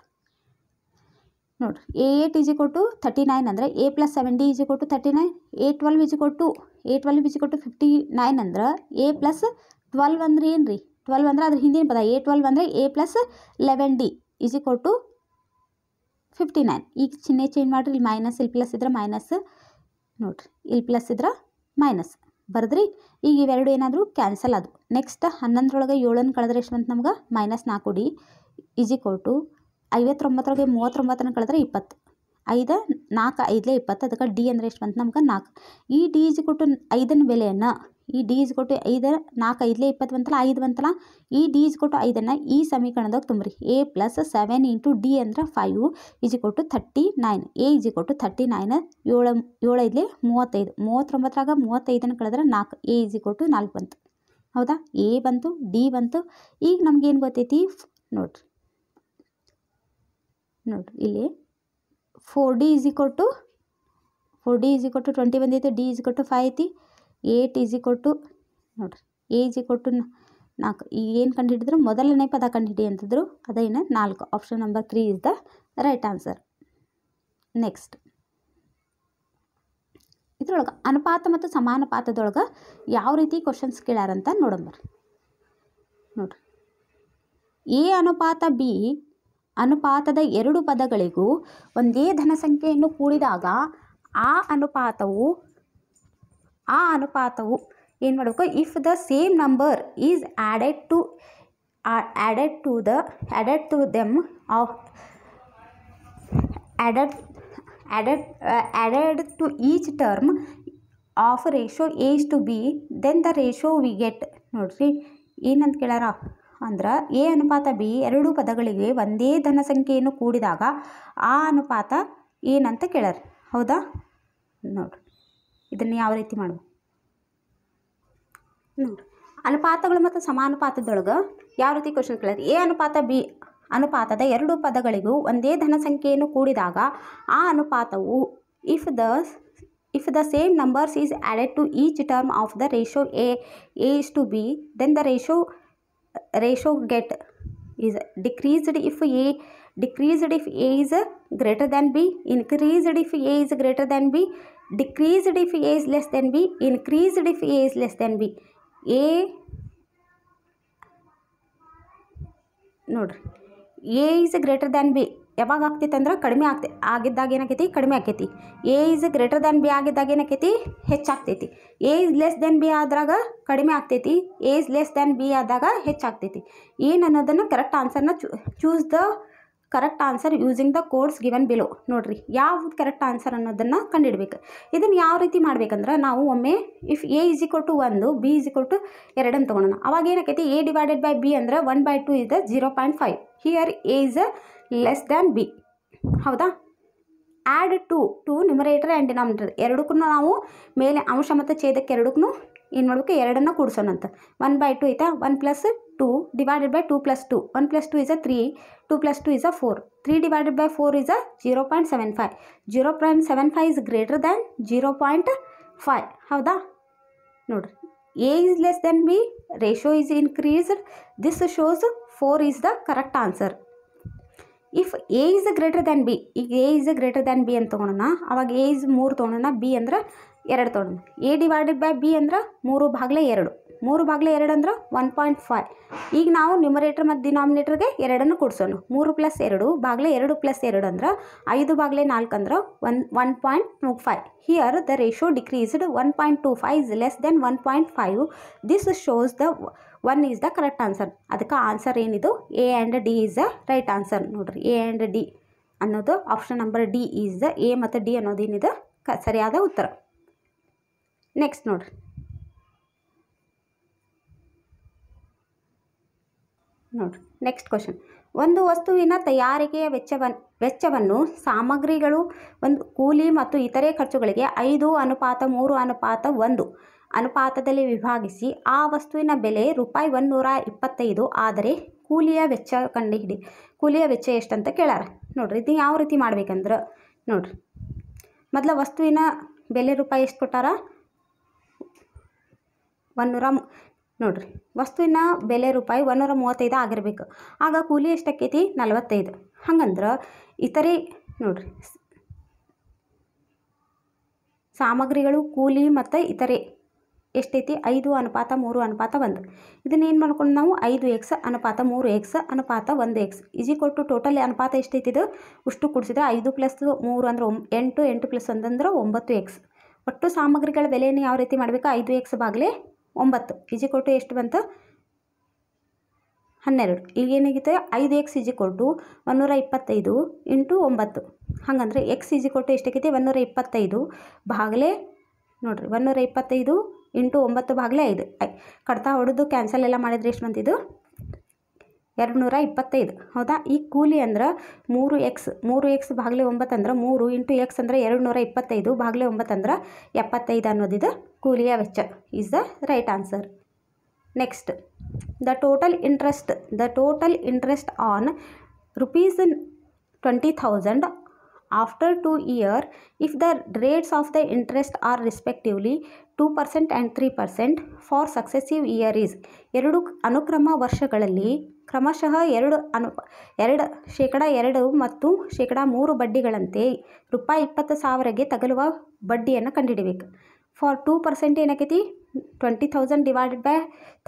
S1: ನೋಡ್ರಿ A8 = 39 ಅಂದರೆ A + 7D = 39. A12 = 59 ಅಂದ್ರೆ A + 12 ಅಂದ್ರೆ ಏನು ರೀ 12 ಅಂದ್ರೆ ಅದ್ರ ಹಿಂದಿನ ಪದ A12 ಅಂದರೆ A + 11D = 59. ಈಗ ಚಿಹ್ನೆ ಚೇಂಜ್ ಮಾಡಿರಿ. ಇಲ್ಲಿ ಮೈನಸ್ ಇಲ್ಲಿ ಪ್ಲಸ್ ಇದ್ರೆ ಮೈನಸ್ ನೋಡ್ರಿ ಇಲ್ಲಿ ಪ್ಲಸ್ ಇದ್ರೆ ಮೈನಸ್ ಬರೆದ್ರಿ. ಈಗ ಇವೆರಡು ಏನಾದರೂ ಕ್ಯಾನ್ಸಲ್ ಆದವು. ನೆಕ್ಸ್ಟ್ 11ರೊಳಗೆ 7 ಕಳೆದ್ರೆ ಎಷ್ಟು ಬಂತು ನಮ್ಗೆ -4D = 59ರೊಳಗೆ 39 ಕಳೆದ್ರೆ 20 5 4 5 20 ಅದಕ್ಕೆ D ಅಂದರೆ ಎಷ್ಟು ಬಂತು ನಮ್ಗೆ 4. ಈ D = 5ನ ಬೆಲೆಯನ್ನು ಈ D = 5 4 5 20 ಬಂತಲ್ಲ 5 ಬಂತಲ್ಲ ಈ D = 5ಅನ್ನು ಈ ಸಮೀಕರಣದಾಗ ತುಂಬ್ರಿ. A + 7 × D ಅಂದರೆ 5 = 39. A = 39 7 7 5 35 39ರಾಗ 35 ಕಳೆದ್ರೆ 4 A = 4 ಬಂತು ಹೌದಾ. A ಬಂತು D ಬಂತು. ಈಗ ನಮ್ಗೇನು ಗೊತ್ತೈತಿ ನೋಡ್ರಿ ಇಲ್ಲಿ 4D = 20 ಬಂದೈತಿ. D = 5 ಐತಿ. 8 ನೋಡ್ರಿ A = 4. ಈಗ ಏನು ಕಂಡುಹಿಡಿದ್ರು ಮೊದಲನೇ ಪದ ಕಂಡುಹಿಡಿ ಅಂತಿದ್ರು ಅದೇನು 4. Option number 3 is the right answer. Next ಇದ್ರೊಳಗೆ ಅನುಪಾತ ಮತ್ತು ಸಮಾನುಪಾತದೊಳಗೆ ಯಾವ ರೀತಿ ಕ್ವಶನ್ಸ್ ಕೇಳ್ಯಾರಂತ ನೋಡಂಬರ್ರಿ. ನೋಡ್ರಿ, ಎ ಅನುಪಾತ ಬಿ ಅನುಪಾತದ ಎರಡು ಪದಗಳಿಗೂ ಒಂದೇ ಧನಸಂಖ್ಯೆಯನ್ನು ಕೂಡಿದಾಗ ಆ ಅನುಪಾತವು ಏನು ಮಾಡಬೇಕು, if the same number is added to them of added to each term of ratio A is to B, then the ratio we get. ನೋಡ್ರಿ ಏನಂತ ಕೇಳ್ಯಾರ ಅಂದ್ರೆ ಎ ಅನುಪಾತ ಬಿ ಎರಡೂ ಪದಗಳಿಗೆ ಒಂದೇ ಧನಸಂಖ್ಯೆಯನ್ನು ಕೂಡಿದಾಗ ಆ ಅನುಪಾತ ಏನಂತ ಕೇಳ್ಯಾರ. ಹೌದಾ? ನೋಡ್ರಿ ಇದನ್ನು ಯಾವ ರೀತಿ ಮಾಡ್ಬೇಕು ನೋಡ್ರಿ. ಅನುಪಾತಗಳು ಮತ್ತು ಸಮಾನುಪಾತದೊಳಗೆ ಯಾವ ರೀತಿ ಕ್ವಶನ್ ಕೇಳ್ಯಾರ. ಎ ಅನುಪಾತ ಬಿ ಅನುಪಾತದ ಎರಡು ಪದಗಳಿಗೂ ಒಂದೇ ಧನಸಂಖ್ಯೆಯನ್ನು ಕೂಡಿದಾಗ ಆ ಅನುಪಾತವು if the same numbers is added to each term of the ratio A is to B, then the ratio get is decreased if A is greater than b, increased if a is greater than b, decreased if a is less than b, increased if a is less than b. a ನೋಡ್ರಿ, A is greater than B ಯಾವಾಗ ಆಗ್ತೈತೆ ಅಂದ್ರೆ ಕಡಿಮೆ ಆಗಿದ್ದಾಗ ಏನಾಕೈತಿ, ಕಡಿಮೆ ಆಕೈತಿ. A is greater than B ಆಗಿದ್ದಾಗ ಏನಾಕೈತಿ, ಹೆಚ್ಚಾಗ್ತೈತಿ. A is less than B ಆದಾಗ ಕಡಿಮೆ ಆಗ್ತೈತಿ. A is less than B ಆದಾಗ ಹೆಚ್ಚಾಗ್ತೈತಿ. ಏನು ಅನ್ನೋದನ್ನು ಕರೆಕ್ಟ್ ಆನ್ಸರ್ನ choose the correct answer using the codes given below. ನೋಡಿರಿ ಯಾವ್ದು ಕರೆಕ್ಟ್ ಆನ್ಸರ್ ಅನ್ನೋದನ್ನು ಕಂಡುಹಿಡಬೇಕು. ಇದನ್ನು ಯಾವ ರೀತಿ ಮಾಡ್ಬೇಕಂದ್ರೆ ನಾವು ಒಮ್ಮೆ if A is equal to 1 B is equal to 2 ಅಂತ ತೊಗೊಳೋಣ. ಅವಾಗ ಏನಾಕೈತಿ, ಎ ಡಿವೈಡೆಡ್ ಬೈ ಬಿ ಅಂದರೆ 1/2 is 0.5. Here A is less than B. ಹೌದಾ? Add two numerator and denominator ಎರಡಕ್ಕೂ ನಾವು ಮೇಲೆ ಅಂಶ ಮತ್ತು ಛೇದಕ್ಕೆ ಎರಡಕ್ಕೂ ಏನು ಮಾಡಬೇಕು, ಎರಡನ್ನು ಕೂಡಿಸೋಣಂತ. 1/2 ಐತಾ, 1 + 2 divided by 2 + 2, 1 + 2 is 3, 2 + 2 is 4, 3 divided by 4 is 0.75. 0.75 is greater than 0.5. ಹೌದಾ? ನೋಡಿರಿ, A is less than B, ratio is increased. This shows 4 is the correct answer. If A is greater than B, ಈಗ A is greater than B ಅಂತ ತೊಗೊಳೋಣ. ಅವಾಗ A is 3 ತೊಗೊಳೋಣ, B ಅಂದ್ರೆ 2 ತೊಗೊಳೋಣ. A divided by B ಅಂದ್ರೆ 3/2, 3/2 ಅಂದ್ರೆ 1.5. ಈಗ ನಾವು numerator ಮತ್ತು ಡಿನಾಮಿನೇಟರ್ಗೆ 2 ಕೂಡಿಸೋಣ. 3 + 2 /2 + 2 ಅಂದ್ರೆ 5/4 ಅಂದ್ರೆ 1.25. Here the ratio decreased. 1.25 is less than 1.5. This shows the 1 is the correct answer. ಅದಕ್ಕೆ ಆನ್ಸರ್ ಏನಿದು, A and D is the right answer. ನೋಡಿರಿ, ಎ ಆ್ಯಂಡ್ ಡಿ ಅನ್ನೋದು option number D is the, A ಮತ್ತು D ಅನ್ನೋದು ಏನಿದೆ ಸರಿಯಾದ ಉತ್ತರ. Next ನೋಡಿರಿ, ನೆಕ್ಸ್ಟ್ ಕ್ವಶನ್. ಒಂದು ವಸ್ತುವಿನ ತಯಾರಿಕೆಯ ವೆಚ್ಚವನ್ನು ಸಾಮಗ್ರಿಗಳು, ಒಂದು ಕೂಲಿ ಮತ್ತು ಇತರೆ ಖರ್ಚುಗಳಿಗೆ 5:3:1 ಅನುಪಾತದಲ್ಲಿ ವಿಭಾಗಿಸಿ ಆ ವಸ್ತುವಿನ ಬೆಲೆ ₹125. ಆದರೆ ಕೂಲಿಯ ವೆಚ್ಚ ಕಂಡುಹಿಡಿ. ಕೂಲಿಯ ವೆಚ್ಚ ಎಷ್ಟಂತ ಕೇಳ್ಯಾರ. ನೋಡಿರಿ, ಇದು ಯಾವ ರೀತಿ ಮಾಡ್ಬೇಕಂದ್ರೆ ನೋಡಿರಿ, ಮೊದಲ ವಸ್ತುವಿನ ಬೆಲೆ ರೂಪಾಯಿ ಎಷ್ಟು ಕೊಟ್ಟಾರ, 100. ನೋಡಿರಿ, ವಸ್ತುವಿನ ಬೆಲೆ ರೂಪಾಯಿ 135 ಆಗಿರಬೇಕು. ಆಗ ಕೂಲಿ ಎಷ್ಟಾಕೈತಿ, 45. ಹಂಗಂದ್ರೆ ಇತರೆ ನೋಡಿರಿ, ಸಾಮಗ್ರಿಗಳು, ಕೂಲಿ ಮತ್ತು ಇತರೆ ಎಷ್ಟೈತಿ, 5:3:1. ಇದನ್ನೇನು ಮಾಡ್ಕೊಂಡು ನಾವು 5x ಅನುಪಾತ 3x ಅನುಪಾತ 1x = ಟೋಟಲ್ ಅನುಪಾತ ಎಷ್ಟೈತಿ, ಇದು ಅಷ್ಟು ಕೂಡಿಸಿದ್ರೆ 5 + 3 ಅಂದ್ರೆ 8, 8 + 1 ಅಂದ್ರೆ 9x. ಒಟ್ಟು ಸಾಮಗ್ರಿಗಳ ಬೆಲೆಯನ್ನು ಯಾವ ರೀತಿ ಮಾಡಬೇಕು, 5x/9 ಎಷ್ಟು ಬಂತು, 12. ಈಗೇನಾಗಿದೆ, 5x = 125 × 9. ಹಾಗಂದ್ರೆ x ಎಷ್ಟಾಗೈತಿ, 125 ಭಾಗಲೆ ನೋಡಿರಿ, 125 × 9/5. ಕಡ್ತಾ ಹೊಡೆದು ಕ್ಯಾನ್ಸಲ್ ಎಲ್ಲ ಮಾಡಿದ್ರೆ ಎಷ್ಟು ಬಂತಿದ್ದು, 225. ಹೌದಾ? ಈ ಕೂಲಿ ಅಂದ್ರೆ 3x ಭಾಗಲೆ 9 ಅಂದ್ರೆ 3 × x ಅಂದ್ರೆ 225 ಭಾಗಲೆ 9 ಅಂದ್ರೆ 75 ಅನ್ನೋದಿದು ಕೂಲಿಯ ವೆಚ್ಚ is the right answer. Next, the total interest on ₹20,000 after 2 years if the rates of the interest are respectively 2% and 3% for successive year is. 2 ಅನುಕ್ರಮ ವರ್ಷಗಳಲ್ಲಿ ಕ್ರಮಶಃ 2% ಮತ್ತು 3% ಬಡ್ಡಿಗಳಂತೆ ₹20,000ಗೆ ತಗಲುವ ಬಡ್ಡಿಯನ್ನು ಕಂಡುಹಿಡಿಬೇಕು. ಫಾರ್ 2% ಏನಾಕೈತಿ 20,000 ಡಿವೈಡೆಡ್ ಬೈ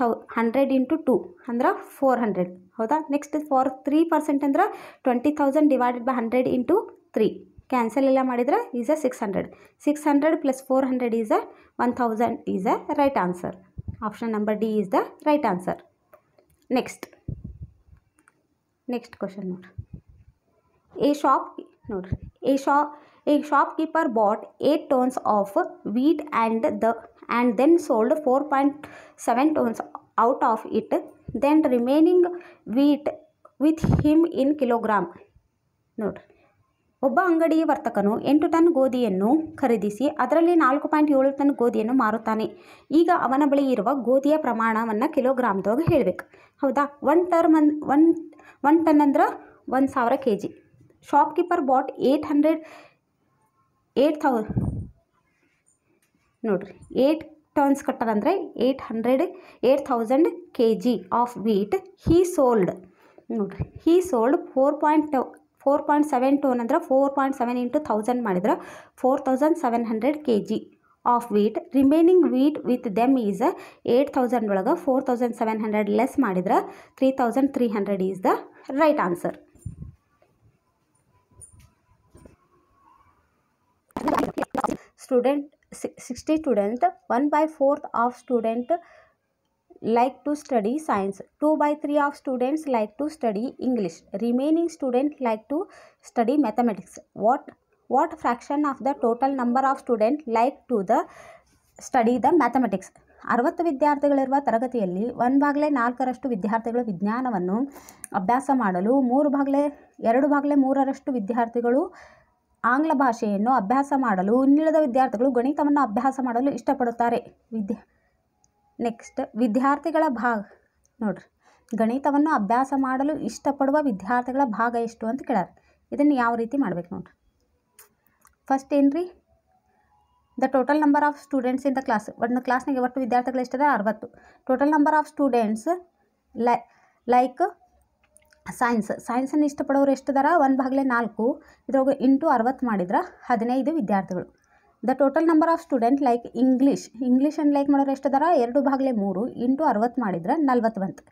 S1: 100 ಇಂಟು 2 ಅಂದ್ರೆ 400. ಹೌದಾ. ನೆಕ್ಸ್ಟ್ ಫಾರ್ 3% ಅಂದ್ರೆ 20,000 ಡಿವೈಡೆಡ್ ಬೈ 100 ಇಂಟು 3 ಕ್ಯಾನ್ಸಲ್ ಎಲ್ಲ ಮಾಡಿದ್ರೆ is a 600. 600 plus 400 is a 1000 is a right answer. Option number D is the right answer. Next question ನೋಡ್ರಿ. A shopkeeper bought 8 tons of wheat and then sold 4.7 tons out of it. Then remaining wheat with him in kilogram. ನೋಡ್ರಿ, ಒಬ್ಬ ಅಂಗಡಿಯ ವರ್ತಕನು 8 ton ಗೋಧಿಯನ್ನು ಖರೀದಿಸಿ ಅದರಲ್ಲಿ 4.7 ton ಗೋಧಿಯನ್ನು ಮಾರುತ್ತಾನೆ. ಈಗ ಅವನ ಬಳಿ ಇರುವ ಗೋಧಿಯ ಪ್ರಮಾಣವನ್ನು ಕಿಲೋಗ್ರಾಮ್ದೊಳಗೆ ಹೇಳಬೇಕು. ಹೌದಾ. 1 ಟನ್ ಅಂದ್ರೆ 1000 kg. ಶಾಪ್ಕೀಪರ್ ಬಾಟ್ 8,000 ನೋಡ್ರಿ, 8 ಟನ್ಸ್ ಕಟ್ಟಾರಂದರೆ 8,000 kg of wheat. He sold 4.7 ton ಅಂದ್ರೆ 4.7 ಇಂಟು 1000 ಮಾಡಿದ್ರೆ 4,700 kg of wheat. Remaining wheat with them is 8,000 ಒಳಗೆ 4,700 ಲೆಸ್ ಮಾಡಿದ್ರೆ 3,300 is the right answer. Student 60 student 1/4 of student like to study science. 2/3 of students like to study English. Remaining student like to study mathematics. What fraction of the total number of students like to study the mathematics? 60 ವಿದ್ಯಾರ್ಥಿಗಳಿರುವ ತರಗತಿಯಲ್ಲಿ 1/4 ವಿದ್ಯಾರ್ಥಿಗಳು ವಿಜ್ಞಾನವನ್ನು ಅಭ್ಯಾಸ ಮಾಡಲು 2/3 ವಿದ್ಯಾರ್ಥಿಗಳು ಆಂಗ್ಲ ಭಾಷೆಯನ್ನು ಅಭ್ಯಾಸ ಮಾಡಲು, ಇನ್ನುಳಿದ ವಿದ್ಯಾರ್ಥಿಗಳು ಗಣಿತವನ್ನು ಅಭ್ಯಾಸ ಮಾಡಲು ಇಷ್ಟಪಡುತ್ತಾರೆ. ನೆಕ್ಸ್ಟ್ ವಿದ್ಯಾರ್ಥಿಗಳ ಭಾಗ ನೋಡ್ರಿ, ಗಣಿತವನ್ನು ಅಭ್ಯಾಸ ಮಾಡಲು ಇಷ್ಟಪಡುವ ವಿದ್ಯಾರ್ಥಿಗಳ ಭಾಗ ಎಷ್ಟು ಅಂತ ಕೇಳ್ಯಾರ. ಇದನ್ನು ಯಾವ ರೀತಿ ಮಾಡ್ಬೇಕು ನೋಡ್ರಿ. ಫಸ್ಟ್ ಏನ್ರಿ, the total number of students in the class. ಒಂದು ಕ್ಲಾಸ್ನಾಗೆ ಒಟ್ಟು ವಿದ್ಯಾರ್ಥಿಗಳು ಎಷ್ಟಿದೆ 60. Total number of students like ಸೈನ್ಸನ್ನು ಇಷ್ಟಪಡೋರು ಎಷ್ಟಿದಾರ 1/4 ಇದ್ರೊಳಗೆ ಇಂಟು 60 ಮಾಡಿದ್ರೆ 15 ವಿದ್ಯಾರ್ಥಿಗಳು. The total number of student like ಇಂಗ್ಲೀಷನ್ನು ಲೈಕ್ ಮಾಡೋರು ಎಷ್ಟಿದಾರ 2/3 ಇಂಟು 60 ಮಾಡಿದ್ರೆ 40 ಬಂತು.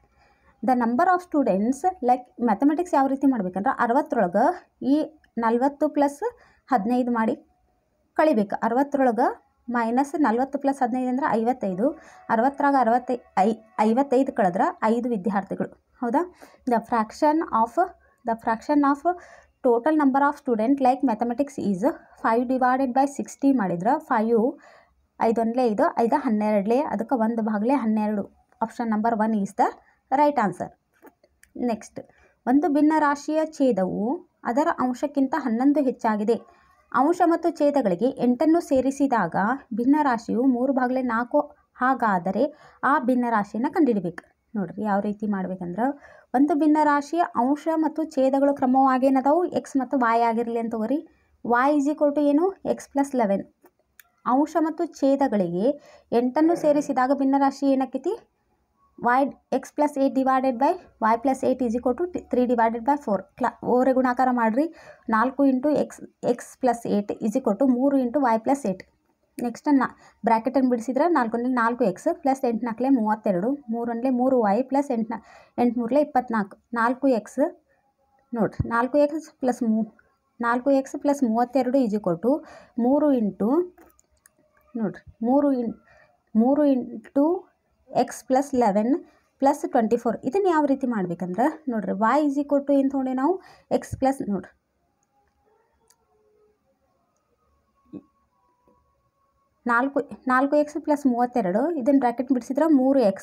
S1: The number of students like mathematics ಯಾವ ರೀತಿ ಮಾಡ್ಬೇಕಂದ್ರೆ 60ರೊಳಗೆ ಈ 40 ಪ್ಲಸ್ 15 ಮಾಡಿ ಕಳಿಬೇಕು. 60ರೊಳಗೆ ಮೈನಸ್ 40 ಪ್ಲಸ್ 15 ಅಂದರೆ 55. 60ರಾಗ 55 ಕಳೆದ್ರೆ 5 ವಿದ್ಯಾರ್ಥಿಗಳು. ಹೌದಾ. The fraction of total number of student like mathematics is 5 divided by 60 ಮಾಡಿದ್ರೆ 5 5 1 5 5 12 ಅದಕ್ಕೆ 1/12. Option number 1 is the right answer. Next, ಒಂದು ಭಿನ್ನ ರಾಶಿಯ ಛೇದವು ಅದರ ಅಂಶಕ್ಕಿಂತ 11 ಹೆಚ್ಚಾಗಿದೆ. ಅಂಶ ಮತ್ತು ಛೇದಗಳಿಗೆ 8 ಸೇರಿಸಿದಾಗ ಭಿನ್ನ ರಾಶಿಯು 3/4 ಹಾಗಾದರೆ ಆ ಭಿನ್ನ ರಾಶಿಯನ್ನು ಕಂಡುಹಿಡಬೇಕು. ನೋಡ್ರಿ, ಯಾವ ರೀತಿ ಮಾಡ್ಬೇಕಂದ್ರೆ ಒಂದು ಭಿನ್ನ ರಾಶಿಯ ಅಂಶ ಮತ್ತು ಛೇದಗಳು ಕ್ರಮವಾಗಿ ಏನದಾವು ಎಕ್ಸ್ ಮತ್ತು ವಾಯ್ ಆಗಿರಲಿ ಅಂತ ತಗೋರಿ. ವಾಯ್ ಈಸ್ ಈಕ್ವಲ್ ಟು ಏನು x+11. ಅಂಶ ಮತ್ತು ಛೇದಗಳಿಗೆ 8 ಸೇರಿಸಿದಾಗ ಭಿನ್ನ ರಾಶಿ ಏನಾಕೈತಿ x+8 divided by y+8 is equal to 3 divided by 4. ಓರೆ ಗುಣಾಕಾರ ಮಾಡಿರಿ. 4 into x+8 is equal to 3 into y+8. Next ಬ್ರ್ಯಾಕೆಟನ್ನು ಬಿಡಿಸಿದ್ರೆ 4 4x plus 8 4 32, 3 3y plus 8 8 3 24. 4x ನೋಡಿರಿ, 4x plus 32 is equal to 3 into ನೋಡಿರಿ 3 ಇಂಟು x+11 ಪ್ಲಸ್ 24. ಇದನ್ನು ಯಾವ ರೀತಿ ಮಾಡ್ಬೇಕಂದ್ರೆ ನೋಡಿರಿ, y ಈಸ್ ಈಕ್ವಲ್ ಟು ಏನು ತೊಗೊಂಡೆ ನಾವು x ಪ್ಲಸ್ ನೋಡಿರಿ 4x ಪ್ಲಸ್ 32 ಇದನ್ನು bracket ಬಿಡಿಸಿದ್ರೆ 3x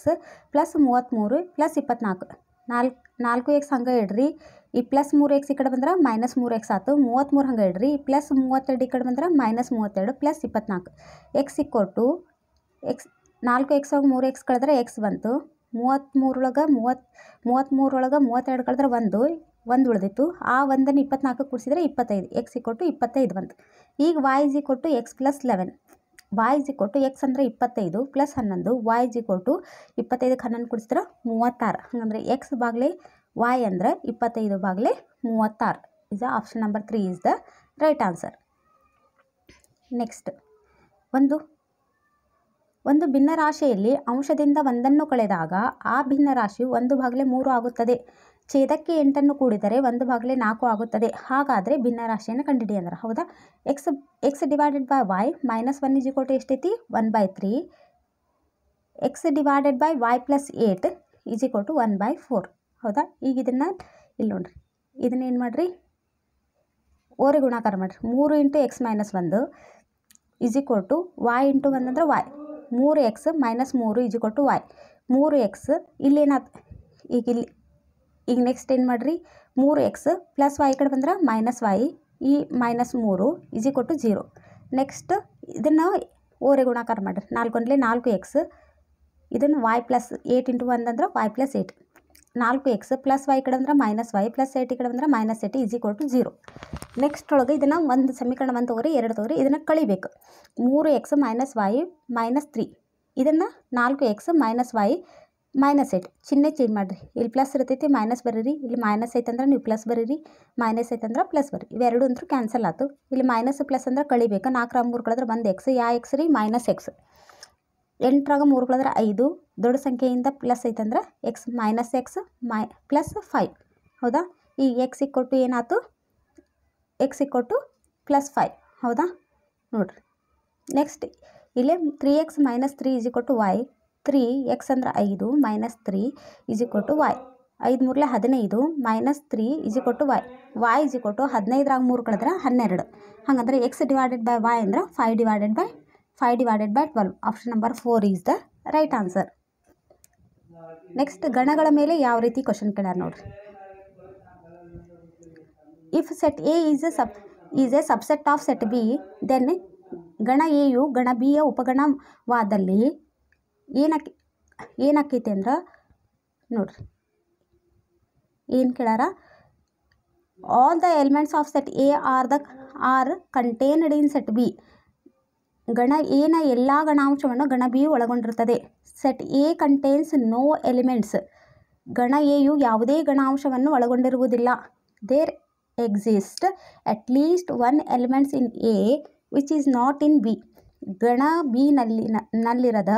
S1: plus 33 plus 24. 4x ಹಂಗೆ ಇಡ್ರಿ. ಈ ಪ್ಲಸ್ 3x ಈ ಕಡೆ ಬಂದ್ರೆ ಮೈನಸ್ 3x ಆಯ್ತು. 33 ಹಂಗೆ ಇಡ್ರಿ. ಪ್ಲಸ್ 32 ಈ ಕಡೆ ಬಂದ್ರೆ minus 32 plus 24. x equal to 4x ಒಳಗೆ 3x ಕಳೆದ್ರೆ x ಬಂತು. 33 ಒಳಗೆ 32 ಕಳೆದ್ರೆ 1 ಉಳಿದಿತ್ತು. ಆ 1ನ್ನು 24 ಕೂಡಿಸಿದ್ರೆ 25. x ಈಕ್ವಲ್ ಟು 25 ಬಂತು. ಈಗ y is equal to x+11. y is equal to X ಅಂದರೆ 25 plus 11 y is equal to 25ಕ್ಕೆ 11 ಕೂಡಿಸಿದ್ರೆ 36. ಹಾಗಂದ್ರೆ ಎಕ್ಸ್ ಬಾಗ್ಲೆ y ಅಂದರೆ 25 ಬಾಗ್ಲೆ 36 is option number 3 is the right answer. Next, ಒಂದು ಭಿನ್ನರಾಶಿಯಲ್ಲಿ ಅಂಶದಿಂದ ಒಂದನ್ನು ಕಳೆದಾಗ ಆ ಭಿನ್ನರಾಶಿಯು 1/3 ಆಗುತ್ತದೆ. ಛೇದಕ್ಕೆ 8 ಕೂಡಿದರೆ 1/4 ಆಗುತ್ತದೆ. ಹಾಗಾದರೆ ಭಿನ್ನರಾಶಿಯನ್ನು ಕಂಡುಹಿಡಿ ಅಂದ್ರೆ ಹೌದಾ. X divided by Y -1 is equal to ಎಷ್ಟೈತಿ 1/3. X divided by Y plus 8 is equal to 1/4 ಹೌದಾ. ಈಗ ಇದನ್ನು ಇಲ್ಲಿ ನೋಡ್ರಿ, ಇದನ್ನೇನು ಮಾಡಿರಿ ಓರೆ ಗುಣಾಕಾರ ಮಾಡಿರಿ. 3 × x - 1 is equal to y × 1 ಅಂದ್ರೆ y. 3x - 3 is equal to y. 3x ಇಲ್ಲೇನಾಯ್ತು ಈಗ ನೆಕ್ಸ್ಟ್ ಏನು ಮಾಡಿರಿ 3x ಪ್ಲಸ್ y ಕಡೆ ಬಂದ್ರೆ -y ಈ -3 ಇಸ್ ಈಕ್ವಲ್ ಟು 0. ನೆಕ್ಸ್ಟ್ ಇದನ್ನು ಓರೆ ಗುಣಾಕಾರ ಮಾಡಿರಿ. 4 × 4x ಇದನ್ನು y ಪ್ಲಸ್ 8 × 1 ಅಂದ್ರೆ y plus 8. 4x plus y ಕಡೆ ಅಂದ್ರೆ -y ಪ್ಲಸ್ 8 ಕಡೆ ಬಂದ್ರೆ -8 ಇಸ್ ಈಕ್ವಲ್ ಟು 0. ನೆಕ್ಸ್ಟ್ ಒಳಗೆ ಇದನ್ನು ಒಂದು ಸಮೀಕರಣ 1 ತಗೋರಿ 2 ತಗೋರಿ, ಇದನ್ನು ಕಳಿಬೇಕು. 3x - y -3 ಇದನ್ನು 4x - y -8 ಚಿಹ್ನೆ ಚೇಂಜ್ ಮಾಡಿರಿ. ಇಲ್ಲಿ ಪ್ಲಸ್ ಇರ್ತೈತಿ ಮೈನಸ್ ಬರೀರಿ, ಇಲ್ಲಿ ಮೈನಸ್ ಐತಂದ್ರೆ ನೀವು ಪ್ಲಸ್ ಬರೀರಿ, ಮೈನಸ್ ಐತಂದ್ರೆ ಪ್ಲಸ್ ಬರ್ರಿ. ಇವೆರಡು ಅಂತೂ ಕ್ಯಾನ್ಸಲ್ ಆಯ್ತು. ಇಲ್ಲಿ ಮೈನಸ್ ಪ್ಲಸ್ ಅಂದ್ರೆ ಕಳಿಬೇಕು. 4 3 ಕಳೆದ್ರೆ 1x ಯಾವ ಎಕ್ಸ್ ರೀ -x. 8 3 ಕಳೆದ್ರೆ 5 ದೊಡ್ಡ ಸಂಖ್ಯೆಯಿಂದ ಪ್ಲಸ್ ಐತಂದ್ರೆ x -x ಪ್ಲಸ್ 5 ಹೌದಾ. ಈಗ x ಈಕ್ವಲ್ ಟು ಏನಾಯ್ತು x ಈಕ್ವಲ್ ಟು +5 ಹೌದಾ ನೋಡಿರಿ. ನೆಕ್ಸ್ಟ್ ಇಲ್ಲೇ 3x - 3 is equal to y. 3x ಅಂದ್ರೆ 5 -3 is equal to y. 5 3 15 -3 is equal to y. y is equal to 15 3 ಕಳೆದ್ರೆ 12. ಹಾಗಂದ್ರೆ x ಡಿವೈಡೆಡ್ ಬೈ y ಅಂದ್ರೆ 5 divided by 12. Option number 4 is the right answer. Next, ಗಣಗಳ ಮೇಲೆ ಯಾವ ರೀತಿ question ಕೇಳ್ಯಾರ ನೋಡ್ರಿ. If set A is a subset of set B then ಗಣ ಎಯು ಗಣ ಬಿಯ ಉಪಗಣವಾದಲ್ಲಿ ಏನಾಕೈತಿ ಅಂದ್ರೆ ನೋಡ್ರಿ ಏನು ಕೇಳ್ಯಾರ. All the elements of set A are contained in set B. ಗಣ ಎನ ಎಲ್ಲ ಗಣಾಂಶವನ್ನು ಗಣ ಬಿ ಒಳಗೊಂಡಿರುತ್ತದೆ. Set A contains no elements. ಗಣ ಎಯು ಯಾವುದೇ ಗಣಾಂಶವನ್ನು ಒಳಗೊಂಡಿರುವುದಿಲ್ಲ. There exist at least 1 elements in A which is not in B. ಗಣ ಬಿ ನಲ್ಲಿರದ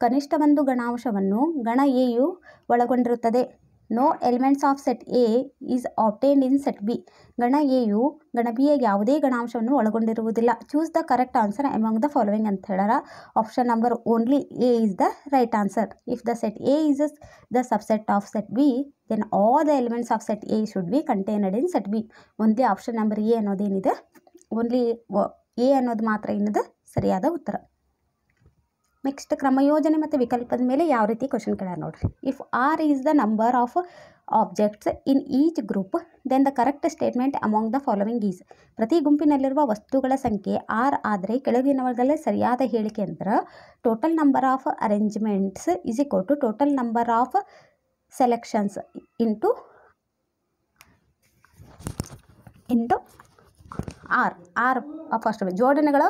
S1: ಕನಿಷ್ಠ ಒಂದು ಗಣಾಂಶವನ್ನು ಗಣ ಎಯು ಒಳಗೊಂಡಿರುತ್ತದೆ. No elements of set A is obtained in set B. ಗಣ ಎಯು ಗಣ ಬಿಯ ಯಾವುದೇ ಗಣಾಂಶವನ್ನು ಒಳಗೊಂಡಿರುವುದಿಲ್ಲ. Choose the correct answer among the following ಅಂತ ಹೇಳ್ಯಾರ. Option number only A is the right answer. If the set A is the subset of set B then all the elements of set A should be contained in set B. ಒಂದೇ option number A ಅನ್ನೋದೇನಿದೆ only A ಅನ್ನೋದು ಮಾತ್ರ ಏನದು ಸರಿಯಾದ ಉತ್ತರ. Next, ಕ್ರಮಯೋಜನೆ ಮತ್ತು ವಿಕಲ್ಪದ ಮೇಲೆ ಯಾವ ರೀತಿ ಕ್ವಶನ್ ಕೇಳ್ಯಾರ ನೋಡ್ರಿ. If R is the number of objects in each group then the correct statement among the following is. ಪ್ರತಿ ಗುಂಪಿನಲ್ಲಿರುವ ವಸ್ತುಗಳ ಸಂಖ್ಯೆ ಆರ್ ಆದರೆ ಕೆಳಗಿನವುಗಳಲ್ಲೇ ಸರಿಯಾದ ಹೇಳಿಕೆ ಅಂದ್ರೆ total number of arrangements is equal to total number of selections into R first ಜೋಡಣೆಗಳ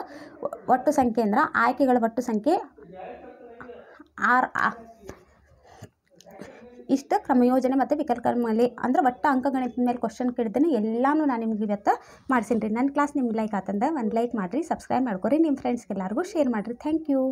S1: ಒಟ್ಟು ಸಂಖ್ಯೆ ಅಂದ್ರೆ ಆಯ್ಕೆಗಳ ಒಟ್ಟು ಸಂಖ್ಯೆ ಆರ್. ಇಷ್ಟು ಕ್ರಮಯೋಜನೆ ಮತ್ತು ವಿಕಲ್ಪದ ಮೇಲೆ ಅಂದ್ರೆ ಒಟ್ಟು ಅಂಕಗಣಿತದ ಮೇಲೆ ಕ್ವಶನ್ ಕೇಳಿದ್ದೇನೆ. ಎಲ್ಲನೂ ನಾನು ನಿಮ್ಗೆ ಇವತ್ತು ಮಾಡಿಸಿನಿ ರೀ. ನನ್ನ ಕ್ಲಾಸ್ ನಿಮ್ಗೆ ಲೈಕ್ ಆತಂದ್ರೆ ಒಂದು ಲೈಕ್ ಮಾಡಿರಿ, ಸಬ್ಸ್ಕ್ರೈಬ್ ಮಾಡ್ಕೊರಿ, ನಿಮ್ಮ ಫ್ರೆಂಡ್ಸ್ಗೆಲ್ಲರಿಗೂ ಶೇರ್ ಮಾಡಿರಿ. Thank you.